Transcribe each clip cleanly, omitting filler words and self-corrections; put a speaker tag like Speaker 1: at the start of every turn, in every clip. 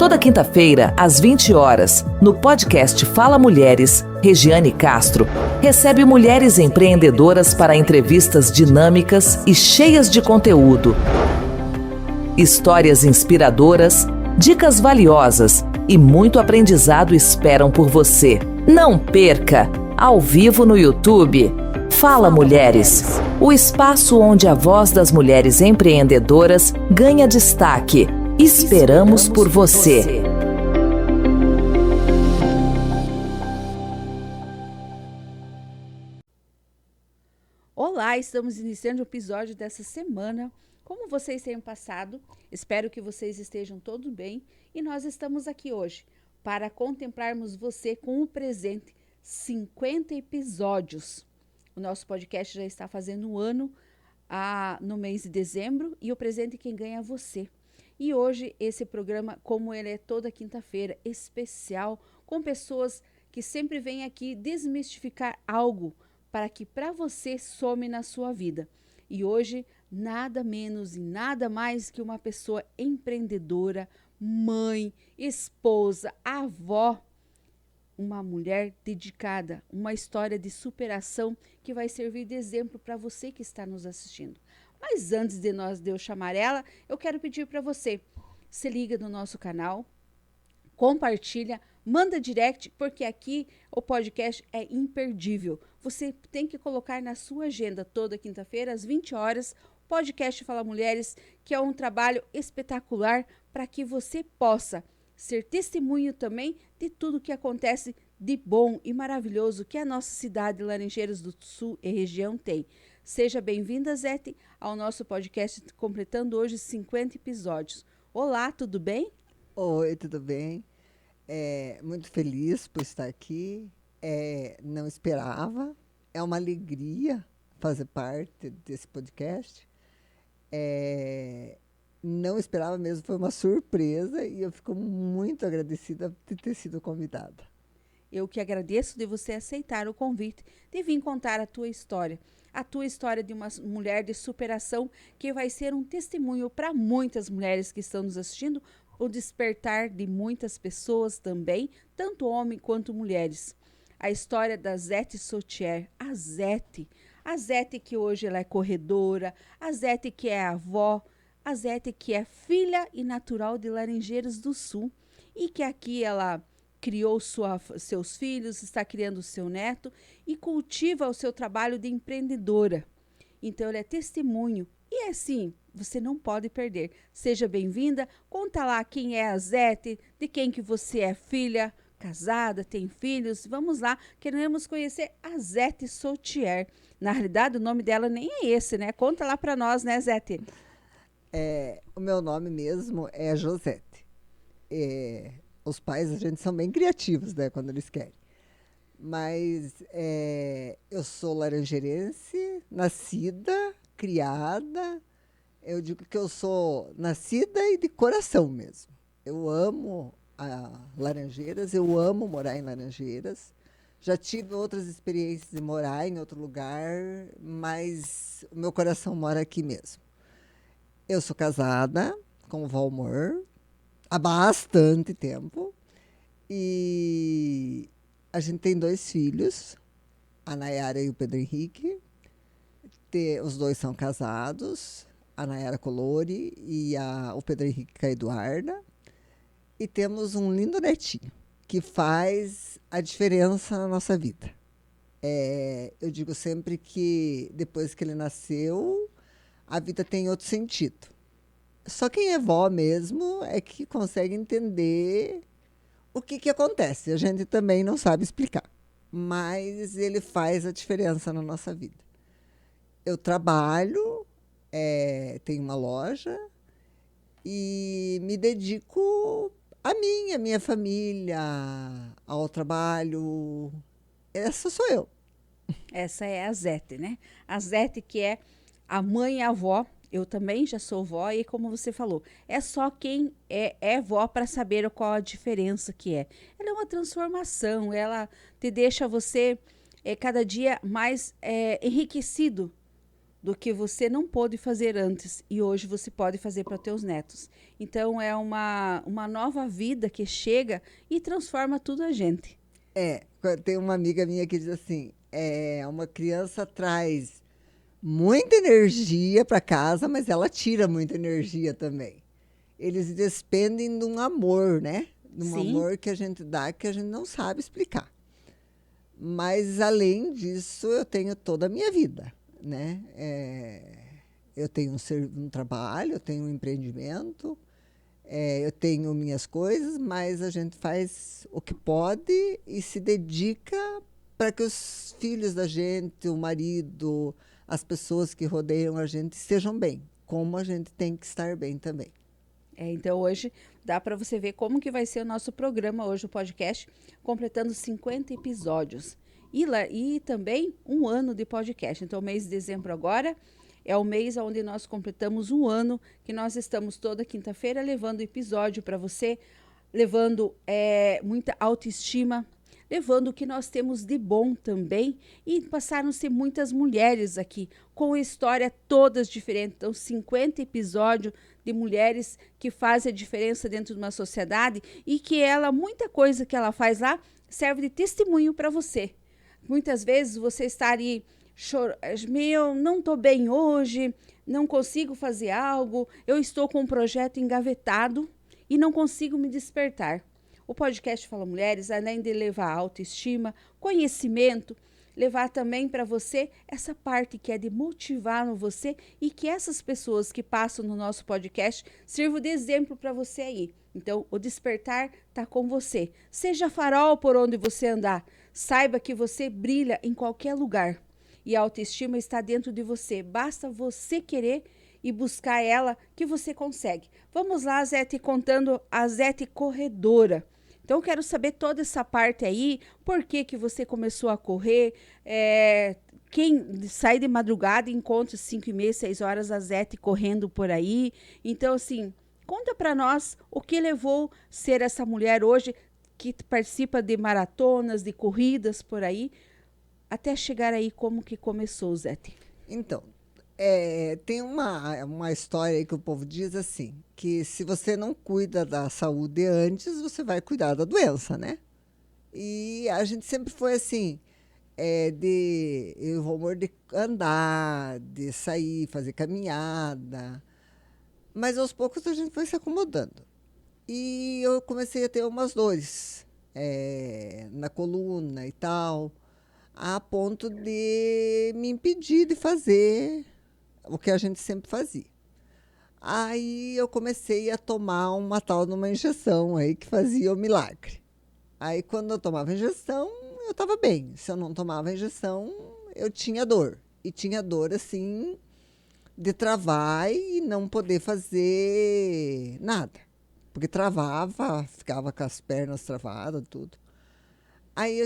Speaker 1: Toda quinta-feira, às 20 horas, no podcast Fala Mulheres, Regiane Castro recebe mulheres empreendedoras para entrevistas dinâmicas e cheias de conteúdo. Histórias inspiradoras, dicas valiosas e muito aprendizado esperam por você. Não perca! Ao vivo no YouTube, Fala Mulheres, o espaço onde a voz das mulheres empreendedoras ganha destaque. Esperamos por você.
Speaker 2: Olá, estamos iniciando o episódio dessa semana. Como vocês têm passado? Espero que vocês estejam todos bem. E nós estamos aqui hoje para contemplarmos você com o presente 50 episódios. O nosso podcast já está fazendo um ano no mês de dezembro e o presente quem ganha é você. E hoje esse programa, como ele é toda quinta-feira, especial, com pessoas que sempre vêm aqui desmistificar algo para que para você some na sua vida. E hoje, nada menos e nada mais que uma pessoa empreendedora, mãe, esposa, avó, uma mulher dedicada, uma história de superação que vai servir de exemplo para você que está nos assistindo. Mas antes de eu chamar ela, eu quero pedir para você, se liga no nosso canal, compartilha, manda direct, porque aqui o podcast é imperdível. Você tem que colocar na sua agenda toda quinta-feira, às 20 horas, podcast Fala Mulheres, que é um trabalho espetacular para que você possa ser testemunho também de tudo que acontece de bom e maravilhoso que a nossa cidade, Laranjeiras do Sul e região tem. Seja bem-vinda, Zete, ao nosso podcast, completando hoje 50 episódios. Olá, tudo bem?
Speaker 3: Oi, tudo bem? Muito feliz por estar aqui. Não esperava. É uma alegria fazer parte desse podcast. Não esperava mesmo, foi uma surpresa e eu fico muito agradecida de ter sido convidada.
Speaker 2: Eu que agradeço de você aceitar o convite de vir contar a tua história de uma mulher de superação que vai ser um testemunho para muitas mulheres que estão nos assistindo, o despertar de muitas pessoas também, tanto homens quanto mulheres. A história da Zete Sautier, a Zete que hoje ela é corredora, a Zete que é avó, a Zete que é filha e natural de Laranjeiras do Sul e que aqui ela criou seus filhos, está criando o seu neto e cultiva o seu trabalho de empreendedora. Então, ela é testemunho. E é assim, você não pode perder. Seja bem-vinda, conta lá quem é a Zete, de quem que você é filha, casada, tem filhos. Vamos lá, queremos conhecer a Zete Sautier. Na realidade, o nome dela nem é esse, né? Conta lá para nós, né, Zete?
Speaker 3: O meu nome mesmo é Josete. Os pais, a gente são bem criativos, né, quando eles querem. Mas eu sou laranjeirense, nascida, criada. Eu digo que eu sou nascida e de coração mesmo. Eu amo Laranjeiras, eu amo morar em Laranjeiras. Já tive outras experiências de morar em outro lugar, mas o meu coração mora aqui mesmo. Eu sou casada com o Valmor há bastante tempo. E a gente tem 2 filhos, a Nayara e o Pedro Henrique. Os 2 são casados, a Nayara Colori e o Pedro Henrique com a Eduarda. E temos um lindo netinho, que faz a diferença na nossa vida. Eu digo sempre que depois que ele nasceu, a vida tem outro sentido. Só quem é vó mesmo é que consegue entender o que acontece. A gente também não sabe explicar, mas ele faz a diferença na nossa vida. Eu trabalho, tenho uma loja e me dedico a mim, a minha família, ao trabalho. Essa sou eu.
Speaker 2: Essa é a Zete, né? A Zete que é a mãe e a avó. Eu também já sou vó e como você falou, é só quem é vó para saber qual a diferença que é. Ela é uma transformação, ela te deixa você cada dia mais enriquecido do que você não pôde fazer antes e hoje você pode fazer para teus netos. Então é uma nova vida que chega e transforma tudo a gente.
Speaker 3: Tem uma amiga minha que diz assim, uma criança traz muita energia para casa, mas ela tira muita energia também. Eles despendem de um amor, né? De um
Speaker 2: Sim.
Speaker 3: amor que a gente dá que a gente não sabe explicar. Mas, além disso, eu tenho toda a minha vida, né? Eu tenho um trabalho, eu tenho um empreendimento, eu tenho minhas coisas, mas a gente faz o que pode e se dedica para que os filhos da gente, o marido, as pessoas que rodeiam a gente estejam bem, como a gente tem que estar bem também.
Speaker 2: Então hoje dá para você ver como que vai ser o nosso programa hoje, o podcast, completando 50 episódios. E também um ano de podcast. Então, o mês de dezembro agora é o mês onde nós completamos um ano, que nós estamos toda quinta-feira levando episódio para você, levando muita autoestima, levando o que nós temos de bom também. E passaram-se muitas mulheres aqui, com história todas diferentes. Então, 50 episódios de mulheres que fazem a diferença dentro de uma sociedade e que muita coisa que ela faz lá serve de testemunho para você. Muitas vezes você está ali não estou bem hoje, não consigo fazer algo, eu estou com um projeto engavetado e não consigo me despertar. O podcast Fala Mulheres, além de levar autoestima, conhecimento, levar também para você essa parte que é de motivar no você e que essas pessoas que passam no nosso podcast sirvam de exemplo para você aí. Então, o despertar está com você. Seja farol por onde você andar. Saiba que você brilha em qualquer lugar. E a autoestima está dentro de você. Basta você querer e buscar ela que você consegue. Vamos lá, Zete, contando a Zete corredora. Então, eu quero saber toda essa parte aí, por que você começou a correr, quem sai de madrugada e encontra 5h30, 6 horas a Zete correndo por aí. Então, assim, conta para nós o que levou a ser essa mulher hoje que participa de maratonas, de corridas por aí, até chegar aí como que começou, Zete.
Speaker 3: Então, tem uma história aí que o povo diz assim, que se você não cuida da saúde antes, você vai cuidar da doença, né? E a gente sempre foi assim, o amor de andar, de sair, fazer caminhada, mas aos poucos a gente foi se acomodando. E eu comecei a ter umas dores na coluna e tal, a ponto de me impedir de fazer o que a gente sempre fazia. Aí eu comecei a tomar uma tal de uma injeção aí que fazia o milagre. Aí quando eu tomava injeção, eu estava bem. Se eu não tomava injeção, eu tinha dor. E tinha dor assim de travar e não poder fazer nada. Porque travava, ficava com as pernas travadas, tudo. Aí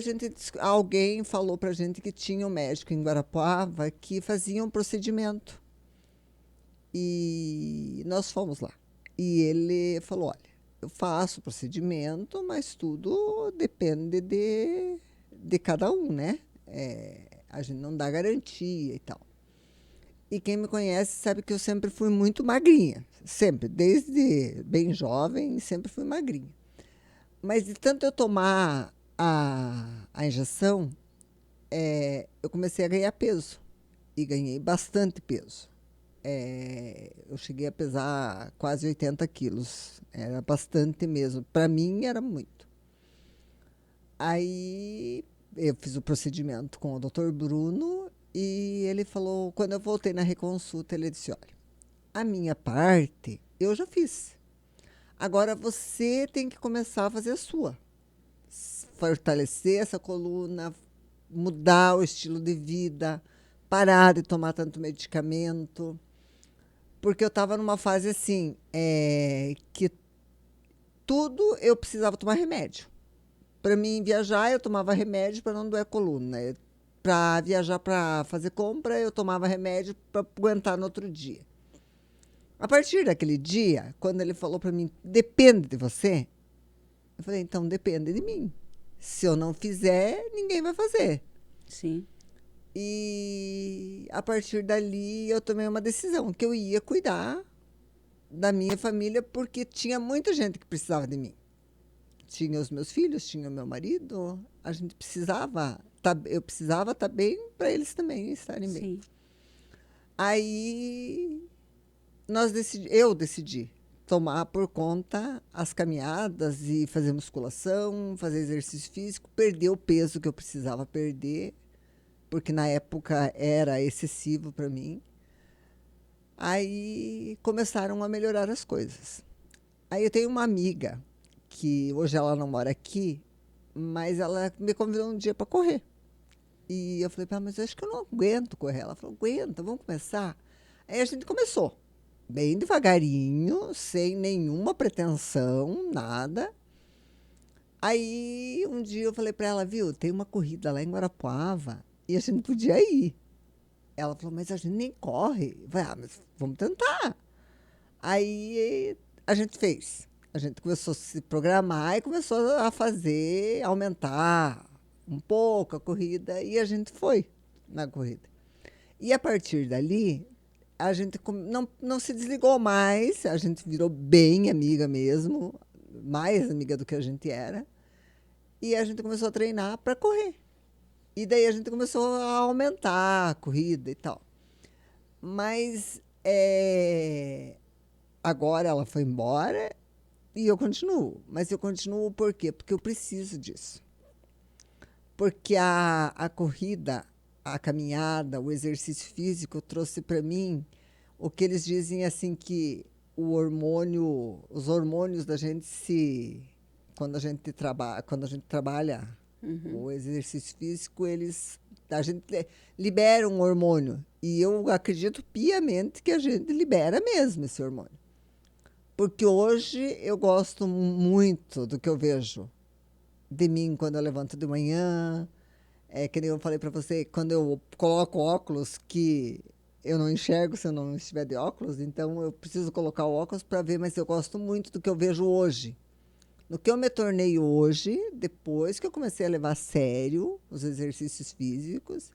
Speaker 3: alguém falou pra gente que tinha um médico em Guarapuava que fazia um procedimento. E nós fomos lá. E ele falou, olha, eu faço o procedimento, mas tudo depende de cada um, né? A gente não dá garantia e tal. E quem me conhece sabe que eu sempre fui muito magrinha. Sempre, desde bem jovem, sempre fui magrinha. Mas de tanto eu tomar a injeção, eu comecei a ganhar peso. E ganhei bastante peso. Eu cheguei a pesar quase 80 quilos. Era bastante mesmo. Para mim, era muito. Aí, eu fiz o procedimento com o Dr. Bruno e ele falou, quando eu voltei na reconsulta, ele disse, olha, a minha parte eu já fiz. Agora você tem que começar a fazer a sua. Fortalecer essa coluna, mudar o estilo de vida, parar de tomar tanto medicamento. Porque eu estava numa fase assim, que tudo eu precisava tomar remédio. Para mim viajar, eu tomava remédio para não doer a coluna. Para viajar para fazer compra, eu tomava remédio para aguentar no outro dia. A partir daquele dia, quando ele falou para mim, depende de você, eu falei, então depende de mim. Se eu não fizer, ninguém vai fazer.
Speaker 2: Sim.
Speaker 3: E a partir dali eu tomei uma decisão que eu ia cuidar da minha família porque tinha muita gente que precisava de mim. Tinha os meus filhos, tinha o meu marido, a gente precisava, eu precisava estar bem para eles também estarem bem.
Speaker 2: Sim.
Speaker 3: Aí eu decidi tomar por conta as caminhadas e fazer musculação, fazer exercício físico, perder o peso que eu precisava perder, porque na época era excessivo para mim. Aí começaram a melhorar as coisas. Aí eu tenho uma amiga, que hoje ela não mora aqui, mas ela me convidou um dia para correr. E eu falei, mas eu acho que eu não aguento correr. Ela falou, aguenta, vamos começar. Aí a gente começou, bem devagarinho, sem nenhuma pretensão, nada. Aí um dia eu falei para ela, viu, tem uma corrida lá em Guarapuava e a gente podia ir. Ela falou, mas a gente nem corre. Eu falei, mas vamos tentar. Aí a gente fez. A gente começou a se programar e começou a fazer, aumentar um pouco a corrida. E a gente foi na corrida. E a partir dali, a gente não se desligou mais. A gente virou bem amiga mesmo. Mais amiga do que a gente era. E a gente começou a treinar para correr. E daí a gente começou a aumentar a corrida e tal. Mas agora ela foi embora e eu continuo. Mas eu continuo por quê? Porque eu preciso disso. Porque a corrida, a caminhada, o exercício físico trouxe para mim o que eles dizem assim que os hormônios da gente quando a gente trabalha o exercício físico, a gente libera um hormônio. E eu acredito piamente que a gente libera mesmo esse hormônio. Porque hoje eu gosto muito do que eu vejo de mim quando eu levanto de manhã. Que nem eu falei para você, quando eu coloco óculos, que eu não enxergo se eu não estiver de óculos, então eu preciso colocar o óculos para ver, mas eu gosto muito do que eu vejo hoje. No que eu me tornei hoje, depois que eu comecei a levar a sério os exercícios físicos,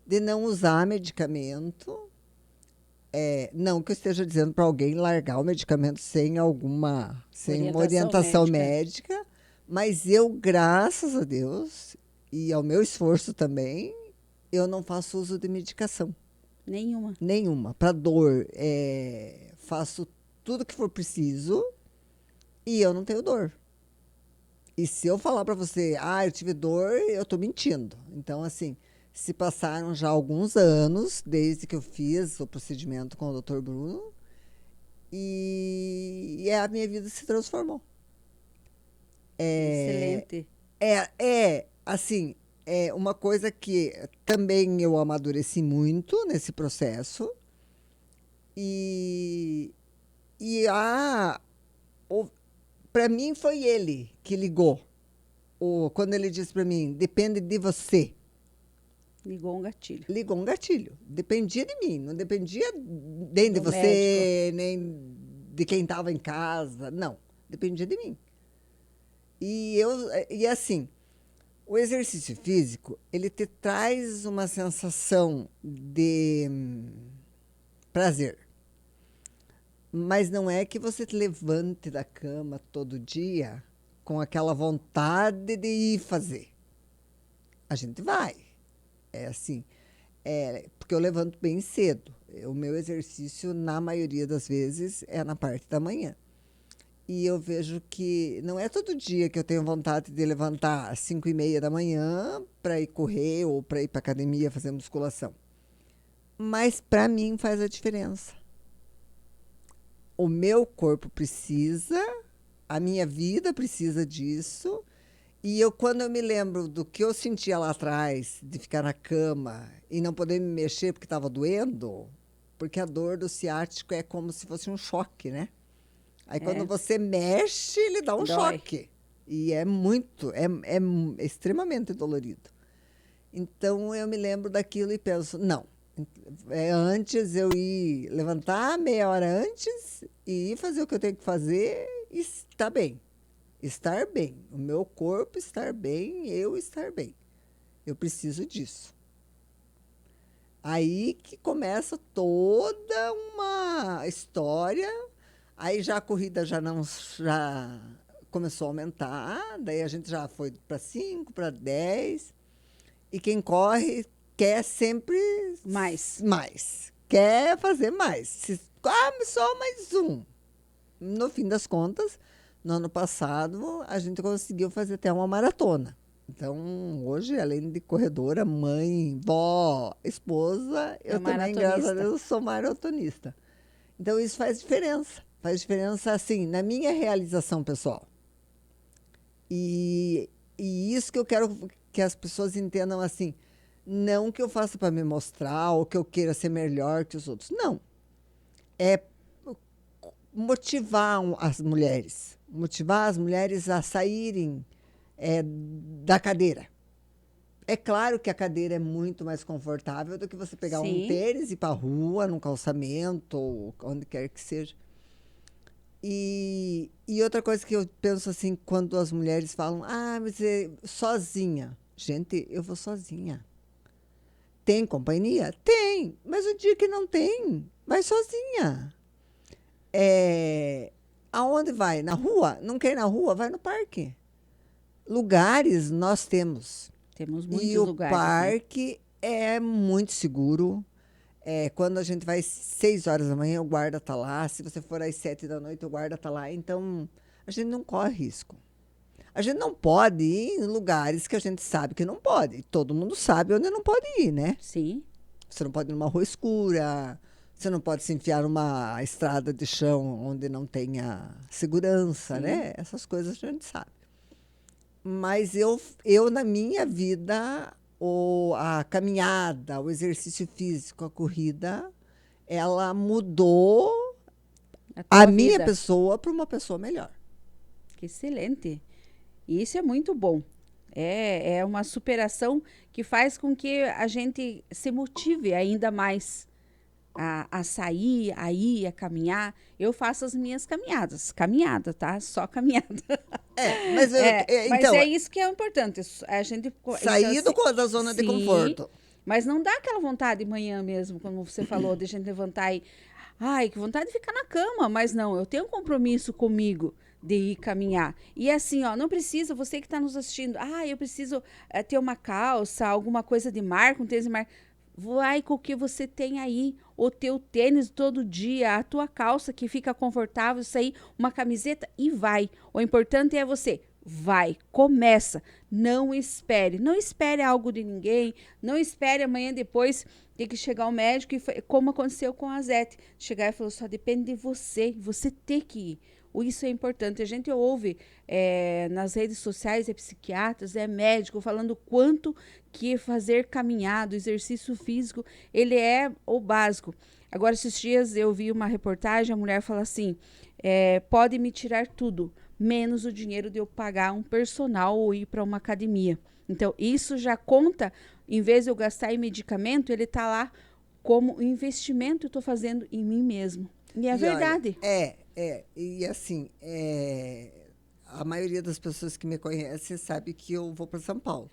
Speaker 3: de não usar medicamento, não que eu esteja dizendo para alguém largar o medicamento sem uma orientação médica, mas eu, graças a Deus, e ao meu esforço também, eu não faço uso de medicação.
Speaker 2: Nenhuma?
Speaker 3: Nenhuma. Para dor, faço tudo que for preciso e eu não tenho dor. E se eu falar para você, eu tive dor, eu estou mentindo. Então, assim, se passaram já alguns anos desde que eu fiz o procedimento com o Dr. Bruno e a minha vida se transformou.
Speaker 2: Excelente.
Speaker 3: Assim, é uma coisa que também eu amadureci muito nesse processo. Para mim foi ele que ligou. Quando ele disse para mim, depende de você.
Speaker 2: Ligou um gatilho.
Speaker 3: Ligou um gatilho. Dependia de mim, não dependia nem de você, nem de quem estava em casa. Não, dependia de mim. E assim, o exercício físico, ele te traz uma sensação de prazer. Mas não é que você te levante da cama todo dia com aquela vontade de ir fazer. A gente vai. É assim. Porque eu levanto bem cedo. O meu exercício, na maioria das vezes, é na parte da manhã. E eu vejo que não é todo dia que eu tenho vontade de levantar às 5:30 da manhã para ir correr ou para ir para academia fazer musculação. Mas para mim faz a diferença. O meu corpo precisa, a minha vida precisa disso. E quando eu me lembro do que eu sentia lá atrás, de ficar na cama e não poder me mexer porque estava doendo, porque a dor do ciático é como se fosse um choque, né? Aí quando você mexe, ele dá um choque. E é extremamente dolorido. Então eu me lembro daquilo e penso, não. Antes eu ir levantar meia hora antes e ir fazer o que eu tenho que fazer e estar bem. Estar bem. O meu corpo estar bem, eu estar bem. Eu preciso disso. Aí que começa toda uma história. Aí já a corrida já começou a aumentar, daí a gente já foi para 5, para 10. E quem corre quer sempre mais. Quer fazer mais. Só mais um. No fim das contas, no ano passado, a gente conseguiu fazer até uma maratona. Então, hoje, além de corredora, mãe, vó, esposa, eu também, graças a Deus, sou maratonista. Então, isso faz diferença. Faz diferença, assim, na minha realização pessoal. E isso que eu quero que as pessoas entendam, assim, não que eu faça para me mostrar ou que eu queira ser melhor que os outros. Não. É motivar as mulheres. Motivar as mulheres a saírem da cadeira. É claro que a cadeira é muito mais confortável do que você pegar um tênis e ir para a rua, num calçamento, ou onde quer que seja. E outra coisa que eu penso assim, quando as mulheres falam, mas é sozinha. Gente, eu vou sozinha. Tem companhia? Tem. Mas o dia que não tem, vai sozinha. Aonde vai? Na rua? Não quer ir na rua? Vai no parque. Lugares nós temos.
Speaker 2: Temos muitos
Speaker 3: lugares. E o
Speaker 2: lugares,
Speaker 3: parque é muito seguro. Quando a gente vai às 6 horas da manhã, o guarda está lá. Se você for às 7 da noite, o guarda está lá. Então, a gente não corre risco. A gente não pode ir em lugares que a gente sabe que não pode. Todo mundo sabe onde não pode ir, né?
Speaker 2: Sim.
Speaker 3: Você não pode ir numa rua escura. Você não pode se enfiar numa estrada de chão onde não tenha segurança, né? Essas coisas a gente sabe. Mas eu na minha vida, a caminhada, o exercício físico, a corrida, ela mudou a minha pessoa para uma pessoa melhor.
Speaker 2: Que excelente. Isso é muito bom. É uma superação que faz com que a gente se motive ainda mais a sair, a ir, a caminhar. Eu faço as minhas caminhadas. Caminhada, tá? Só caminhada.
Speaker 3: Mas
Speaker 2: então, é isso que é importante. A gente
Speaker 3: sair da zona de conforto.
Speaker 2: Mas não dá aquela vontade de manhã mesmo, como você falou, de a gente levantar e... Ai, que vontade de ficar na cama. Mas não, eu tenho um compromisso comigo de ir caminhar. E assim, ó, não precisa, você que está nos assistindo, eu preciso ter uma calça, alguma coisa de marca, um tênis de marca. Vai com o que você tem aí, o teu tênis todo dia, a tua calça que fica confortável, sair uma camiseta e vai. O importante é você, vai, começa, não espere algo de ninguém, não espere amanhã depois ter que chegar ao médico, como aconteceu com a Zete, chegar e falar, só depende de você ter que ir. Isso é importante. A gente ouve nas redes sociais, psiquiatras, médico, falando quanto que fazer caminhada, exercício físico, ele é o básico. Agora, esses dias eu vi uma reportagem, a mulher fala assim, pode me tirar tudo, menos o dinheiro de eu pagar um personal ou ir para uma academia. Então, isso já conta, em vez de eu gastar em medicamento, ele está lá como investimento que eu estou fazendo em mim mesmo. E é verdade.
Speaker 3: Olha, e assim, a maioria das pessoas que me conhecem sabe que eu vou para São Paulo.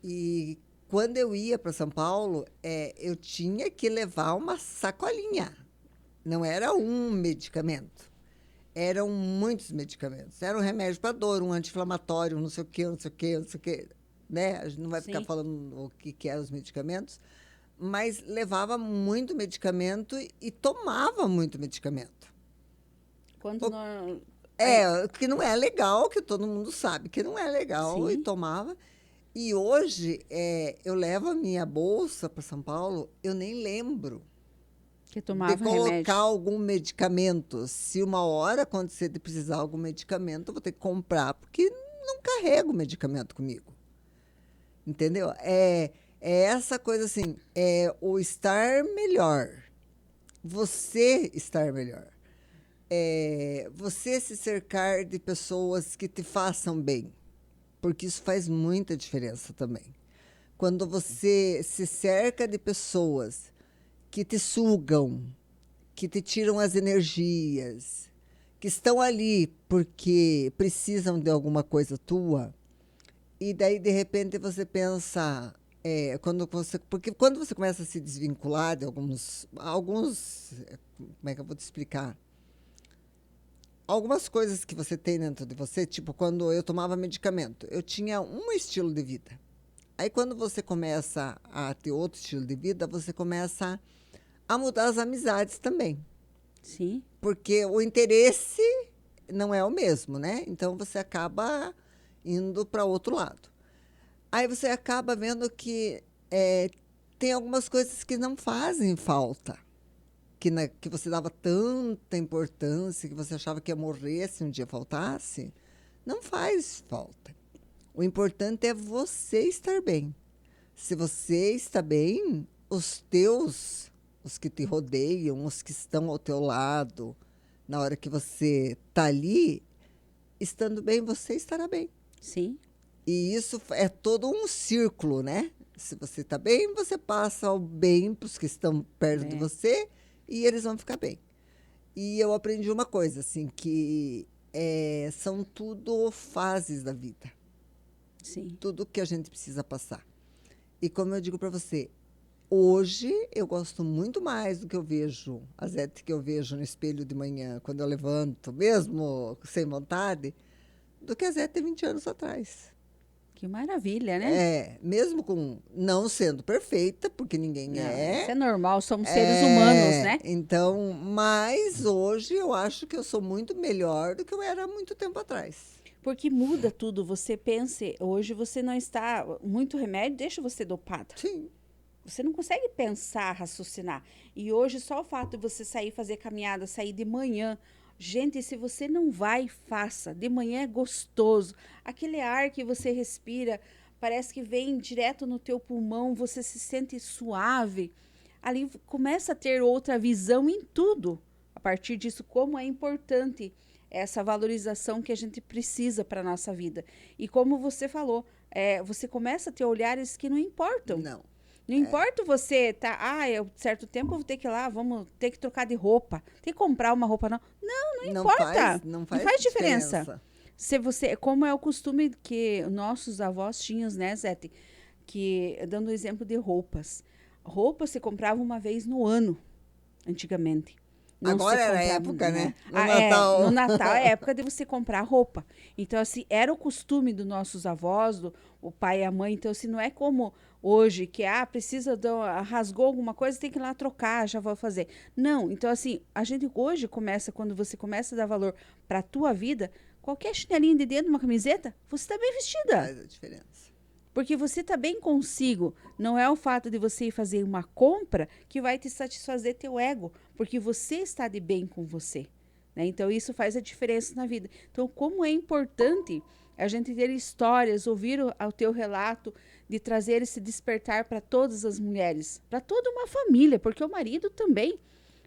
Speaker 3: E quando eu ia para São Paulo, eu tinha que levar uma sacolinha. Não era um medicamento. Eram muitos medicamentos. Era um remédio para dor, um anti-inflamatório, não sei o quê, não sei o quê, não sei o quê. Né? A gente não vai ficar falando o que eram os medicamentos. Mas levava muito medicamento e tomava muito medicamento. Que não é legal, que todo mundo sabe que não é legal. Sim. E tomava. E hoje, eu levo a minha bolsa para São Paulo, eu nem lembro
Speaker 2: que tomava
Speaker 3: de colocar
Speaker 2: remédio.
Speaker 3: Algum medicamento. Se uma hora acontecer de precisar de algum medicamento, eu vou ter que comprar, porque não carrego medicamento comigo. Entendeu? É essa coisa assim, o estar melhor. Você estar melhor. Você se cercar de pessoas que te façam bem. Porque isso faz muita diferença também. Quando você se cerca de pessoas que te sugam, que te tiram as energias, que estão ali porque precisam de alguma coisa tua, e daí, de repente, você pensa, Porque quando você começa a se desvincular de como é que eu vou te explicar? Algumas coisas que você tem dentro de você, tipo, quando eu tomava medicamento, eu tinha um estilo de vida. Aí, quando você começa a ter outro estilo de vida, você começa a mudar as amizades também.
Speaker 2: Sim.
Speaker 3: Porque o interesse não é o mesmo, né? Então, você acaba indo para outro lado. Aí, você acaba vendo que tem algumas coisas que não fazem falta. Que você dava tanta importância, que você achava que ia morrer se um dia faltasse, não faz falta. O importante é você estar bem. Se você está bem, os que te rodeiam, os que estão ao teu lado, na hora que você está ali, estando bem, você estará bem.
Speaker 2: Sim.
Speaker 3: E isso é todo um círculo, né? Se você está bem, você passa o bem para os que estão perto de você, e eles vão ficar bem. E eu aprendi uma coisa, assim, que são tudo fases da vida.
Speaker 2: Sim.
Speaker 3: Tudo que a gente precisa passar. E como eu digo para você, hoje eu gosto muito mais do que eu vejo, a Zete que eu vejo no espelho de manhã, quando eu levanto, mesmo sem vontade, do que a Zete de 20 anos atrás.
Speaker 2: Que maravilha, né?
Speaker 3: Mesmo não sendo perfeita, porque ninguém
Speaker 2: Não,
Speaker 3: é.
Speaker 2: isso é normal, somos seres humanos, né?
Speaker 3: Então, mas hoje eu acho que eu sou muito melhor do que eu era há muito tempo atrás.
Speaker 2: Porque muda tudo. Você pense, hoje você não está. Muito remédio deixa você dopada.
Speaker 3: Sim.
Speaker 2: Você não consegue pensar, raciocinar. E hoje, só o fato de você sair fazer caminhada, sair de manhã. Gente, se você não vai, faça. De manhã é gostoso. Aquele ar que você respira, parece que vem direto no teu pulmão, você se sente suave. Ali começa a ter outra visão em tudo. A partir disso, como é importante essa valorização que a gente precisa para a nossa vida. E como você falou, você começa a ter olhares que não importam. Não importa você certo tempo eu vou ter que ir lá, vamos ter que trocar de roupa, ter que comprar uma roupa não. Não importa.
Speaker 3: Não faz
Speaker 2: diferença. Se você, como é o costume que nossos avós tinham, né, Zete? Que, dando o exemplo de roupas. Roupas se comprava uma vez no ano, antigamente. Não
Speaker 3: Agora era a época, né?
Speaker 2: No Natal. No Natal é a época de você comprar roupa. Então, assim, era o costume dos nossos avós, o pai e a mãe. Então, assim, não é como hoje, que rasgou alguma coisa, tem que ir lá trocar, já vou fazer. Não, então, assim, a gente hoje quando você começa a dar valor para a tua vida, qualquer chinelinho de dedo, uma camiseta, você está bem vestida.
Speaker 3: Faz a diferença.
Speaker 2: Porque você está bem consigo. Não é o fato de você ir fazer uma compra que vai te satisfazer teu ego. Porque você está de bem com você. Né? Então, isso faz a diferença na vida. Então, como é importante a gente ter histórias, ouvir o teu relato, de trazer esse despertar para todas as mulheres. Para toda uma família, porque o marido também.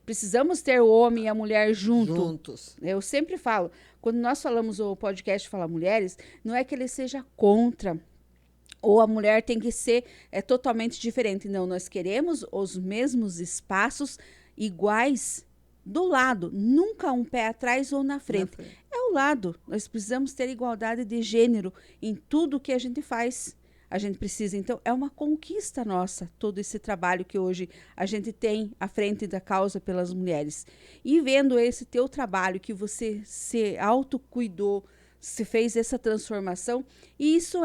Speaker 2: Precisamos ter o homem e a mulher juntos. Eu sempre falo, quando nós falamos o podcast Fala Mulheres, não é que ele seja contra ou a mulher tem que ser totalmente diferente. Não, nós queremos os mesmos espaços iguais do lado, nunca um pé atrás ou na frente. É o lado. Nós precisamos ter igualdade de gênero em tudo que a gente faz. A gente precisa, então, é uma conquista nossa, todo esse trabalho que hoje a gente tem à frente da causa pelas mulheres. E vendo esse teu trabalho, que você se autocuidou, se fez essa transformação, e isso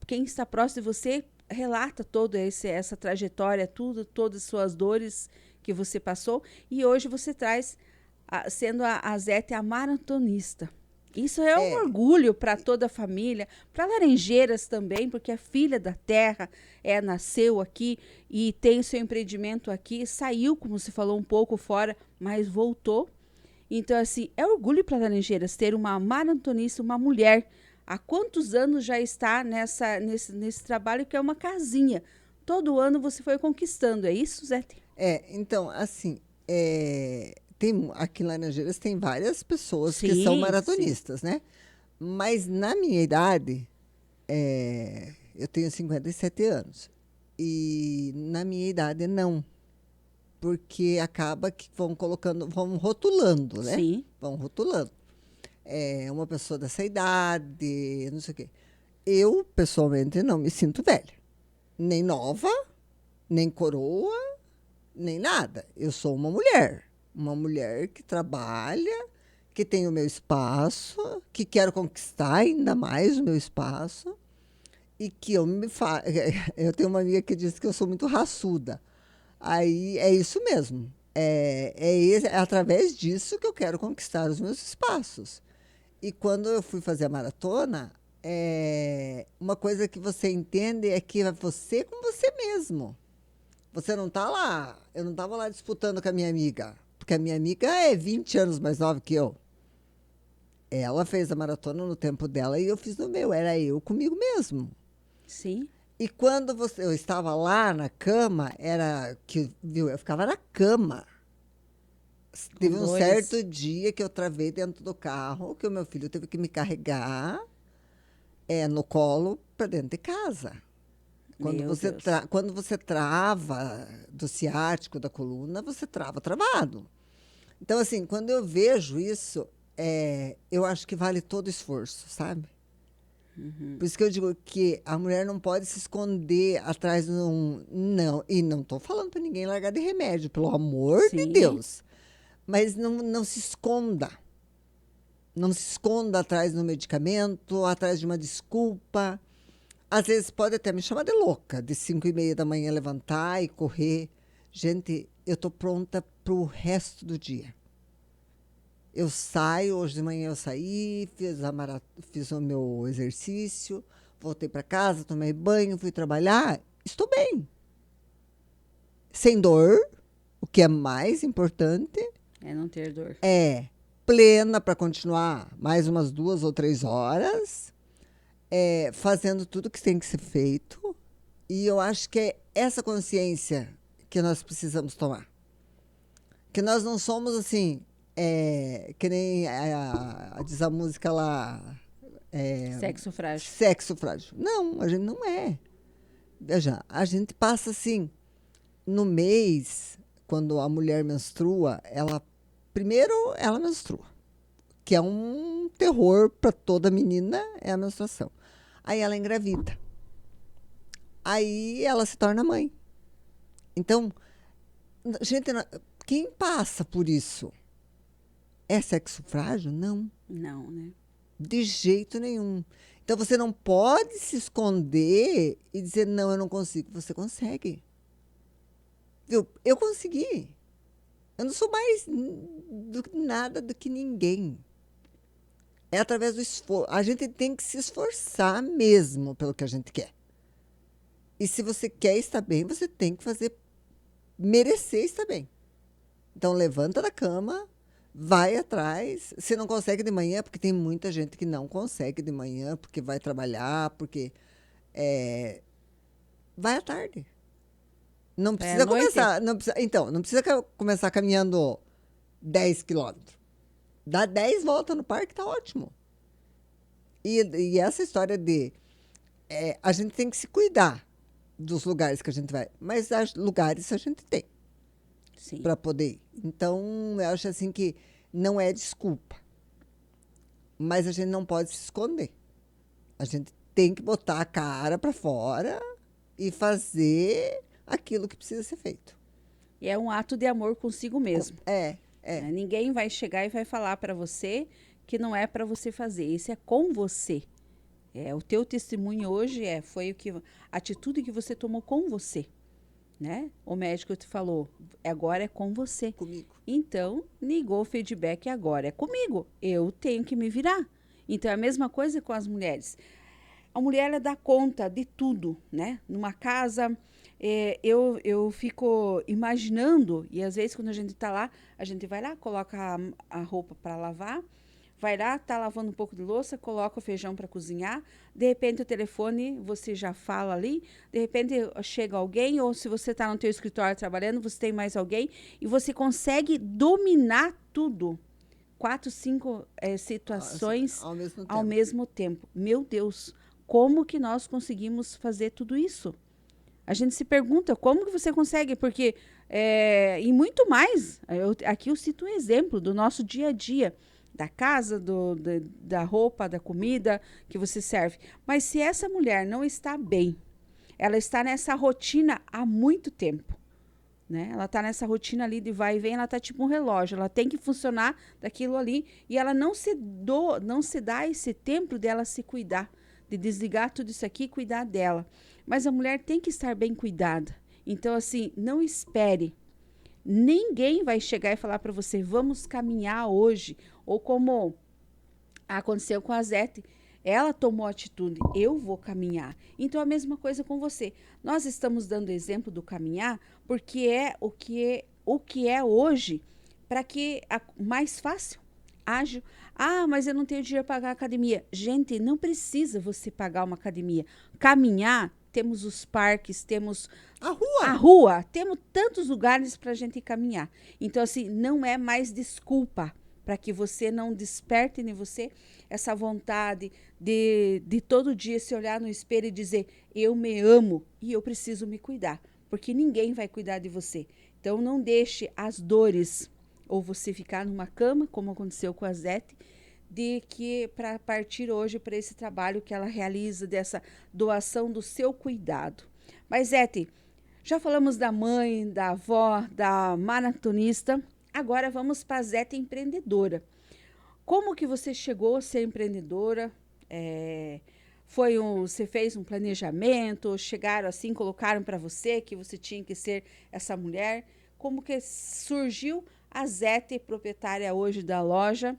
Speaker 2: quem está próximo de você relata toda essa trajetória, todas as suas dores que você passou, e hoje você traz, sendo a Zete a maratonista. Isso é um orgulho para toda a família, para Laranjeiras também, porque a filha da terra nasceu aqui e tem seu empreendimento aqui, saiu, como se falou, um pouco fora, mas voltou. Então, assim, é orgulho para Laranjeiras ter uma maratonista, uma mulher. Há quantos anos já está nesse trabalho, que é uma casinha? Todo ano você foi conquistando, é isso, Zete?
Speaker 3: Então, assim, aqui em Laranjeiras tem várias pessoas que são maratonistas, né? Mas na minha idade, eu tenho 57 anos. E na minha idade, não. Porque acaba que vão rotulando, né?
Speaker 2: Sim.
Speaker 3: Vão rotulando. Uma pessoa dessa idade, não sei o quê. Eu, pessoalmente, não me sinto velha. nem nova, nem coroa, nem nada. Eu sou uma mulher que trabalha, que tem o meu espaço, que quero conquistar ainda mais o meu espaço e que eu tenho uma amiga que diz que eu sou muito raçuda. Aí é isso mesmo. É através disso que eu quero conquistar os meus espaços. E quando eu fui fazer a maratona, uma coisa que você entende é que é você com você mesmo. Você não está lá. Eu não estava lá disputando com a minha amiga. Porque a minha amiga é 20 anos mais nova que eu. Ela fez a maratona no tempo dela e eu fiz no meu. Era eu comigo mesmo.
Speaker 2: Sim.
Speaker 3: E quando eu estava lá na cama, eu ficava na cama. Teve um certo dia que eu travei dentro do carro, que o meu filho teve que me carregar no colo para dentro de casa. Quando você trava do ciático da coluna, você trava travado. Então, assim, quando eu vejo isso, eu acho que vale todo o esforço, sabe?
Speaker 2: Uhum.
Speaker 3: Por isso que eu digo que a mulher não pode se esconder atrás de um... Não, e não estou falando para ninguém largar de remédio, pelo amor de Deus. Mas não se esconda. Não se esconda atrás de um medicamento, atrás de uma desculpa. Às vezes pode até me chamar de louca, de 5:30 da manhã levantar e correr. Gente, eu estou pronta para o resto do dia. Eu saio, hoje de manhã eu saí, fiz o meu exercício, voltei para casa, tomei banho, fui trabalhar. Estou bem. Sem dor, o que é mais importante.
Speaker 2: É não ter dor.
Speaker 3: Plena para continuar mais umas 2 ou 3 horas, fazendo tudo que tem que ser feito. E eu acho que é essa consciência que nós precisamos tomar. Que nós não somos assim, que nem diz a música lá...
Speaker 2: Sexo frágil.
Speaker 3: Sexo frágil. Não, a gente não é. Veja, a gente passa assim, no mês, quando a mulher menstrua, primeiro ela menstrua, que é um terror para toda menina, é a menstruação. Aí ela engravida. Aí ela se torna mãe. Então, gente, quem passa por isso é sexo frágil? Não.
Speaker 2: Não, né?
Speaker 3: De jeito nenhum. Então, você não pode se esconder e dizer, não, eu não consigo. Você consegue. Viu? Eu consegui. Eu não sou mais nada do que ninguém. É através do esforço. A gente tem que se esforçar mesmo pelo que a gente quer. E se você quer estar bem, você tem que merecer estar bem. Então, levanta da cama, vai atrás. Se não consegue de manhã, porque tem muita gente que não consegue de manhã, porque vai trabalhar, porque vai à tarde. Não precisa começar. Não precisa começar caminhando 10 quilômetros. Dá 10 voltas no parque, tá ótimo. E essa história de... a gente tem que se cuidar dos lugares que a gente vai. Mas lugares a gente tem. Para poder ir. Então, eu acho assim que não é desculpa. Mas a gente não pode se esconder. A gente tem que botar a cara para fora e fazer aquilo que precisa ser feito.
Speaker 2: E é um ato de amor consigo mesmo.
Speaker 3: Ninguém
Speaker 2: vai chegar e vai falar para você que não é para você fazer. Isso é com você. O teu testemunho hoje foi a atitude que você tomou com você. Né? O médico te falou, agora é com você.
Speaker 3: Comigo.
Speaker 2: Então, ligou o feedback, agora é comigo. Eu tenho que me virar. Então, é a mesma coisa com as mulheres. A mulher, ela dá conta de tudo, né? Numa casa, eu fico imaginando, e às vezes quando a gente está lá, a gente vai lá, coloca a roupa para lavar, vai lá, tá lavando um pouco de louça, coloca o feijão para cozinhar, de repente o telefone, você já fala ali, de repente chega alguém, ou se você está no teu escritório trabalhando, você tem mais alguém, e você consegue dominar tudo. 4, 5 situações ao mesmo tempo. Meu Deus, como que nós conseguimos fazer tudo isso? A gente se pergunta, como que você consegue? Porque, e muito mais, aqui eu cito um exemplo do nosso dia a dia, da casa, da roupa, da comida que você serve. Mas se essa mulher não está bem, ela está nessa rotina há muito tempo. Né? Ela está nessa rotina ali de vai e vem, ela está tipo um relógio, ela tem que funcionar daquilo ali e ela não se dá esse tempo dela se cuidar, de desligar tudo isso aqui e cuidar dela. Mas a mulher tem que estar bem cuidada. Então, assim, não espere. Ninguém vai chegar e falar para você, vamos caminhar hoje. Ou como aconteceu com a Zete, ela tomou atitude, eu vou caminhar. Então, a mesma coisa com você. Nós estamos dando exemplo do caminhar porque é o que é hoje para que mais fácil, ágil. Ah, mas eu não tenho dinheiro para pagar a academia. Gente, não precisa você pagar uma academia. Caminhar, temos os parques, temos a rua, temos tantos lugares para a gente caminhar. Então, assim, não é mais desculpa para que você não desperte em você essa vontade de todo dia se olhar no espelho e dizer, eu me amo e eu preciso me cuidar, porque ninguém vai cuidar de você. Então, não deixe as dores, ou você ficar numa cama, como aconteceu com a Zete, de que para partir hoje para esse trabalho que ela realiza, dessa doação do seu cuidado. Mas, Zete, já falamos da mãe, da avó, da maratonista, agora vamos para a Zete empreendedora. Como que você chegou a ser empreendedora? Você fez um planejamento? Chegaram assim, colocaram para você que você tinha que ser essa mulher? Como que surgiu a Zete, proprietária hoje da loja,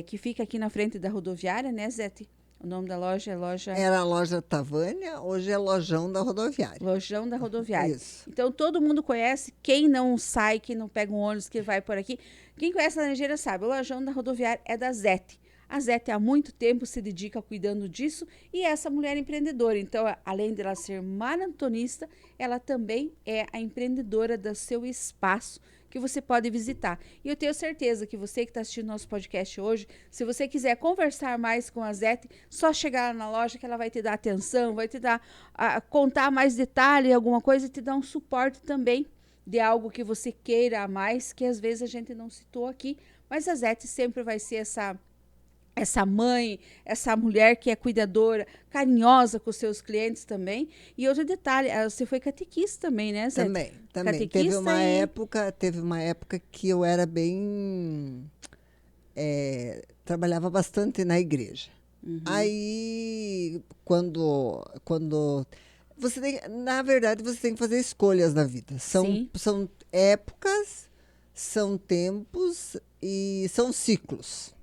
Speaker 2: que fica aqui na frente da rodoviária, né, Zete? O nome da loja é loja...
Speaker 3: Era a loja Tavânia, hoje é Lojão da Rodoviária.
Speaker 2: Lojão da Rodoviária.
Speaker 3: Isso.
Speaker 2: Então, todo mundo conhece. Quem não sai, quem não pega um ônibus, que vai por aqui. Quem conhece a Laranjeira sabe, o Lojão da Rodoviária é da Zete. A Zete há muito tempo se dedica cuidando disso e é essa mulher empreendedora. Então, além dela ser maratonista, ela também é a empreendedora do seu espaço, que você pode visitar. E eu tenho certeza que você que está assistindo nosso podcast hoje, se você quiser conversar mais com a Zete, só chegar na loja que ela vai te dar atenção, vai te dar, contar mais detalhe, alguma coisa, e te dar um suporte também de algo que você queira a mais, que às vezes a gente não citou aqui, mas a Zete sempre vai ser essa mãe, essa mulher que é cuidadora, carinhosa com os seus clientes também. E outro detalhe, você foi catequista também, né, Zé?
Speaker 3: Também.
Speaker 2: Catequista
Speaker 3: Teve uma época que eu era bem... trabalhava bastante na igreja. Uhum. Aí, quando você tem, na verdade, você tem que fazer escolhas na vida. São épocas, são tempos e são ciclos.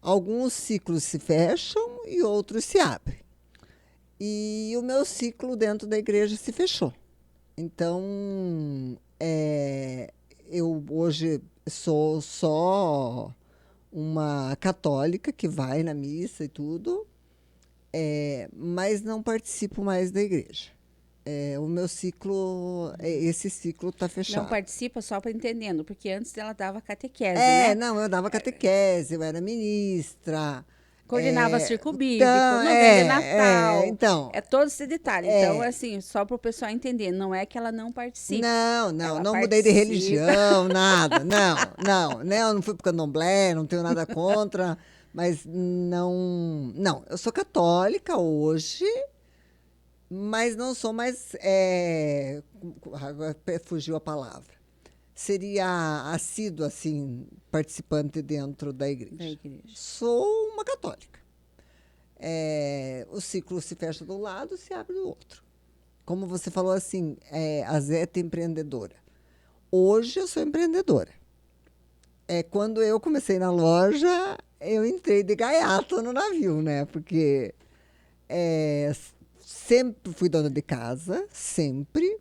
Speaker 3: Alguns ciclos se fecham e outros se abrem. E o meu ciclo dentro da igreja se fechou. Então, eu hoje sou só uma católica que vai na missa e tudo, mas não participo mais da igreja. O meu ciclo, esse ciclo está fechado.
Speaker 2: Não participa só para entendendo, porque antes ela dava catequese, né?
Speaker 3: Não, eu dava catequese, eu era ministra.
Speaker 2: Coordenava circo bíblico, novena de Natal.
Speaker 3: Então,
Speaker 2: todo esse detalhe. Então, assim, só para o pessoal entender, não é que ela não participa.
Speaker 3: Não mudei de religião, nada. Não, eu não fui para o candomblé, não tenho nada contra, mas não, eu sou católica hoje, mas não sou mais, fugiu a palavra. Seria assíduo, assim, participante dentro da igreja. Sou uma católica. O ciclo se fecha de um lado, se abre do outro. Como você falou assim, a Zete empreendedora. Hoje eu sou empreendedora. Quando eu comecei na loja, eu entrei de gaiato no navio, né? Porque sempre fui dona de casa, sempre.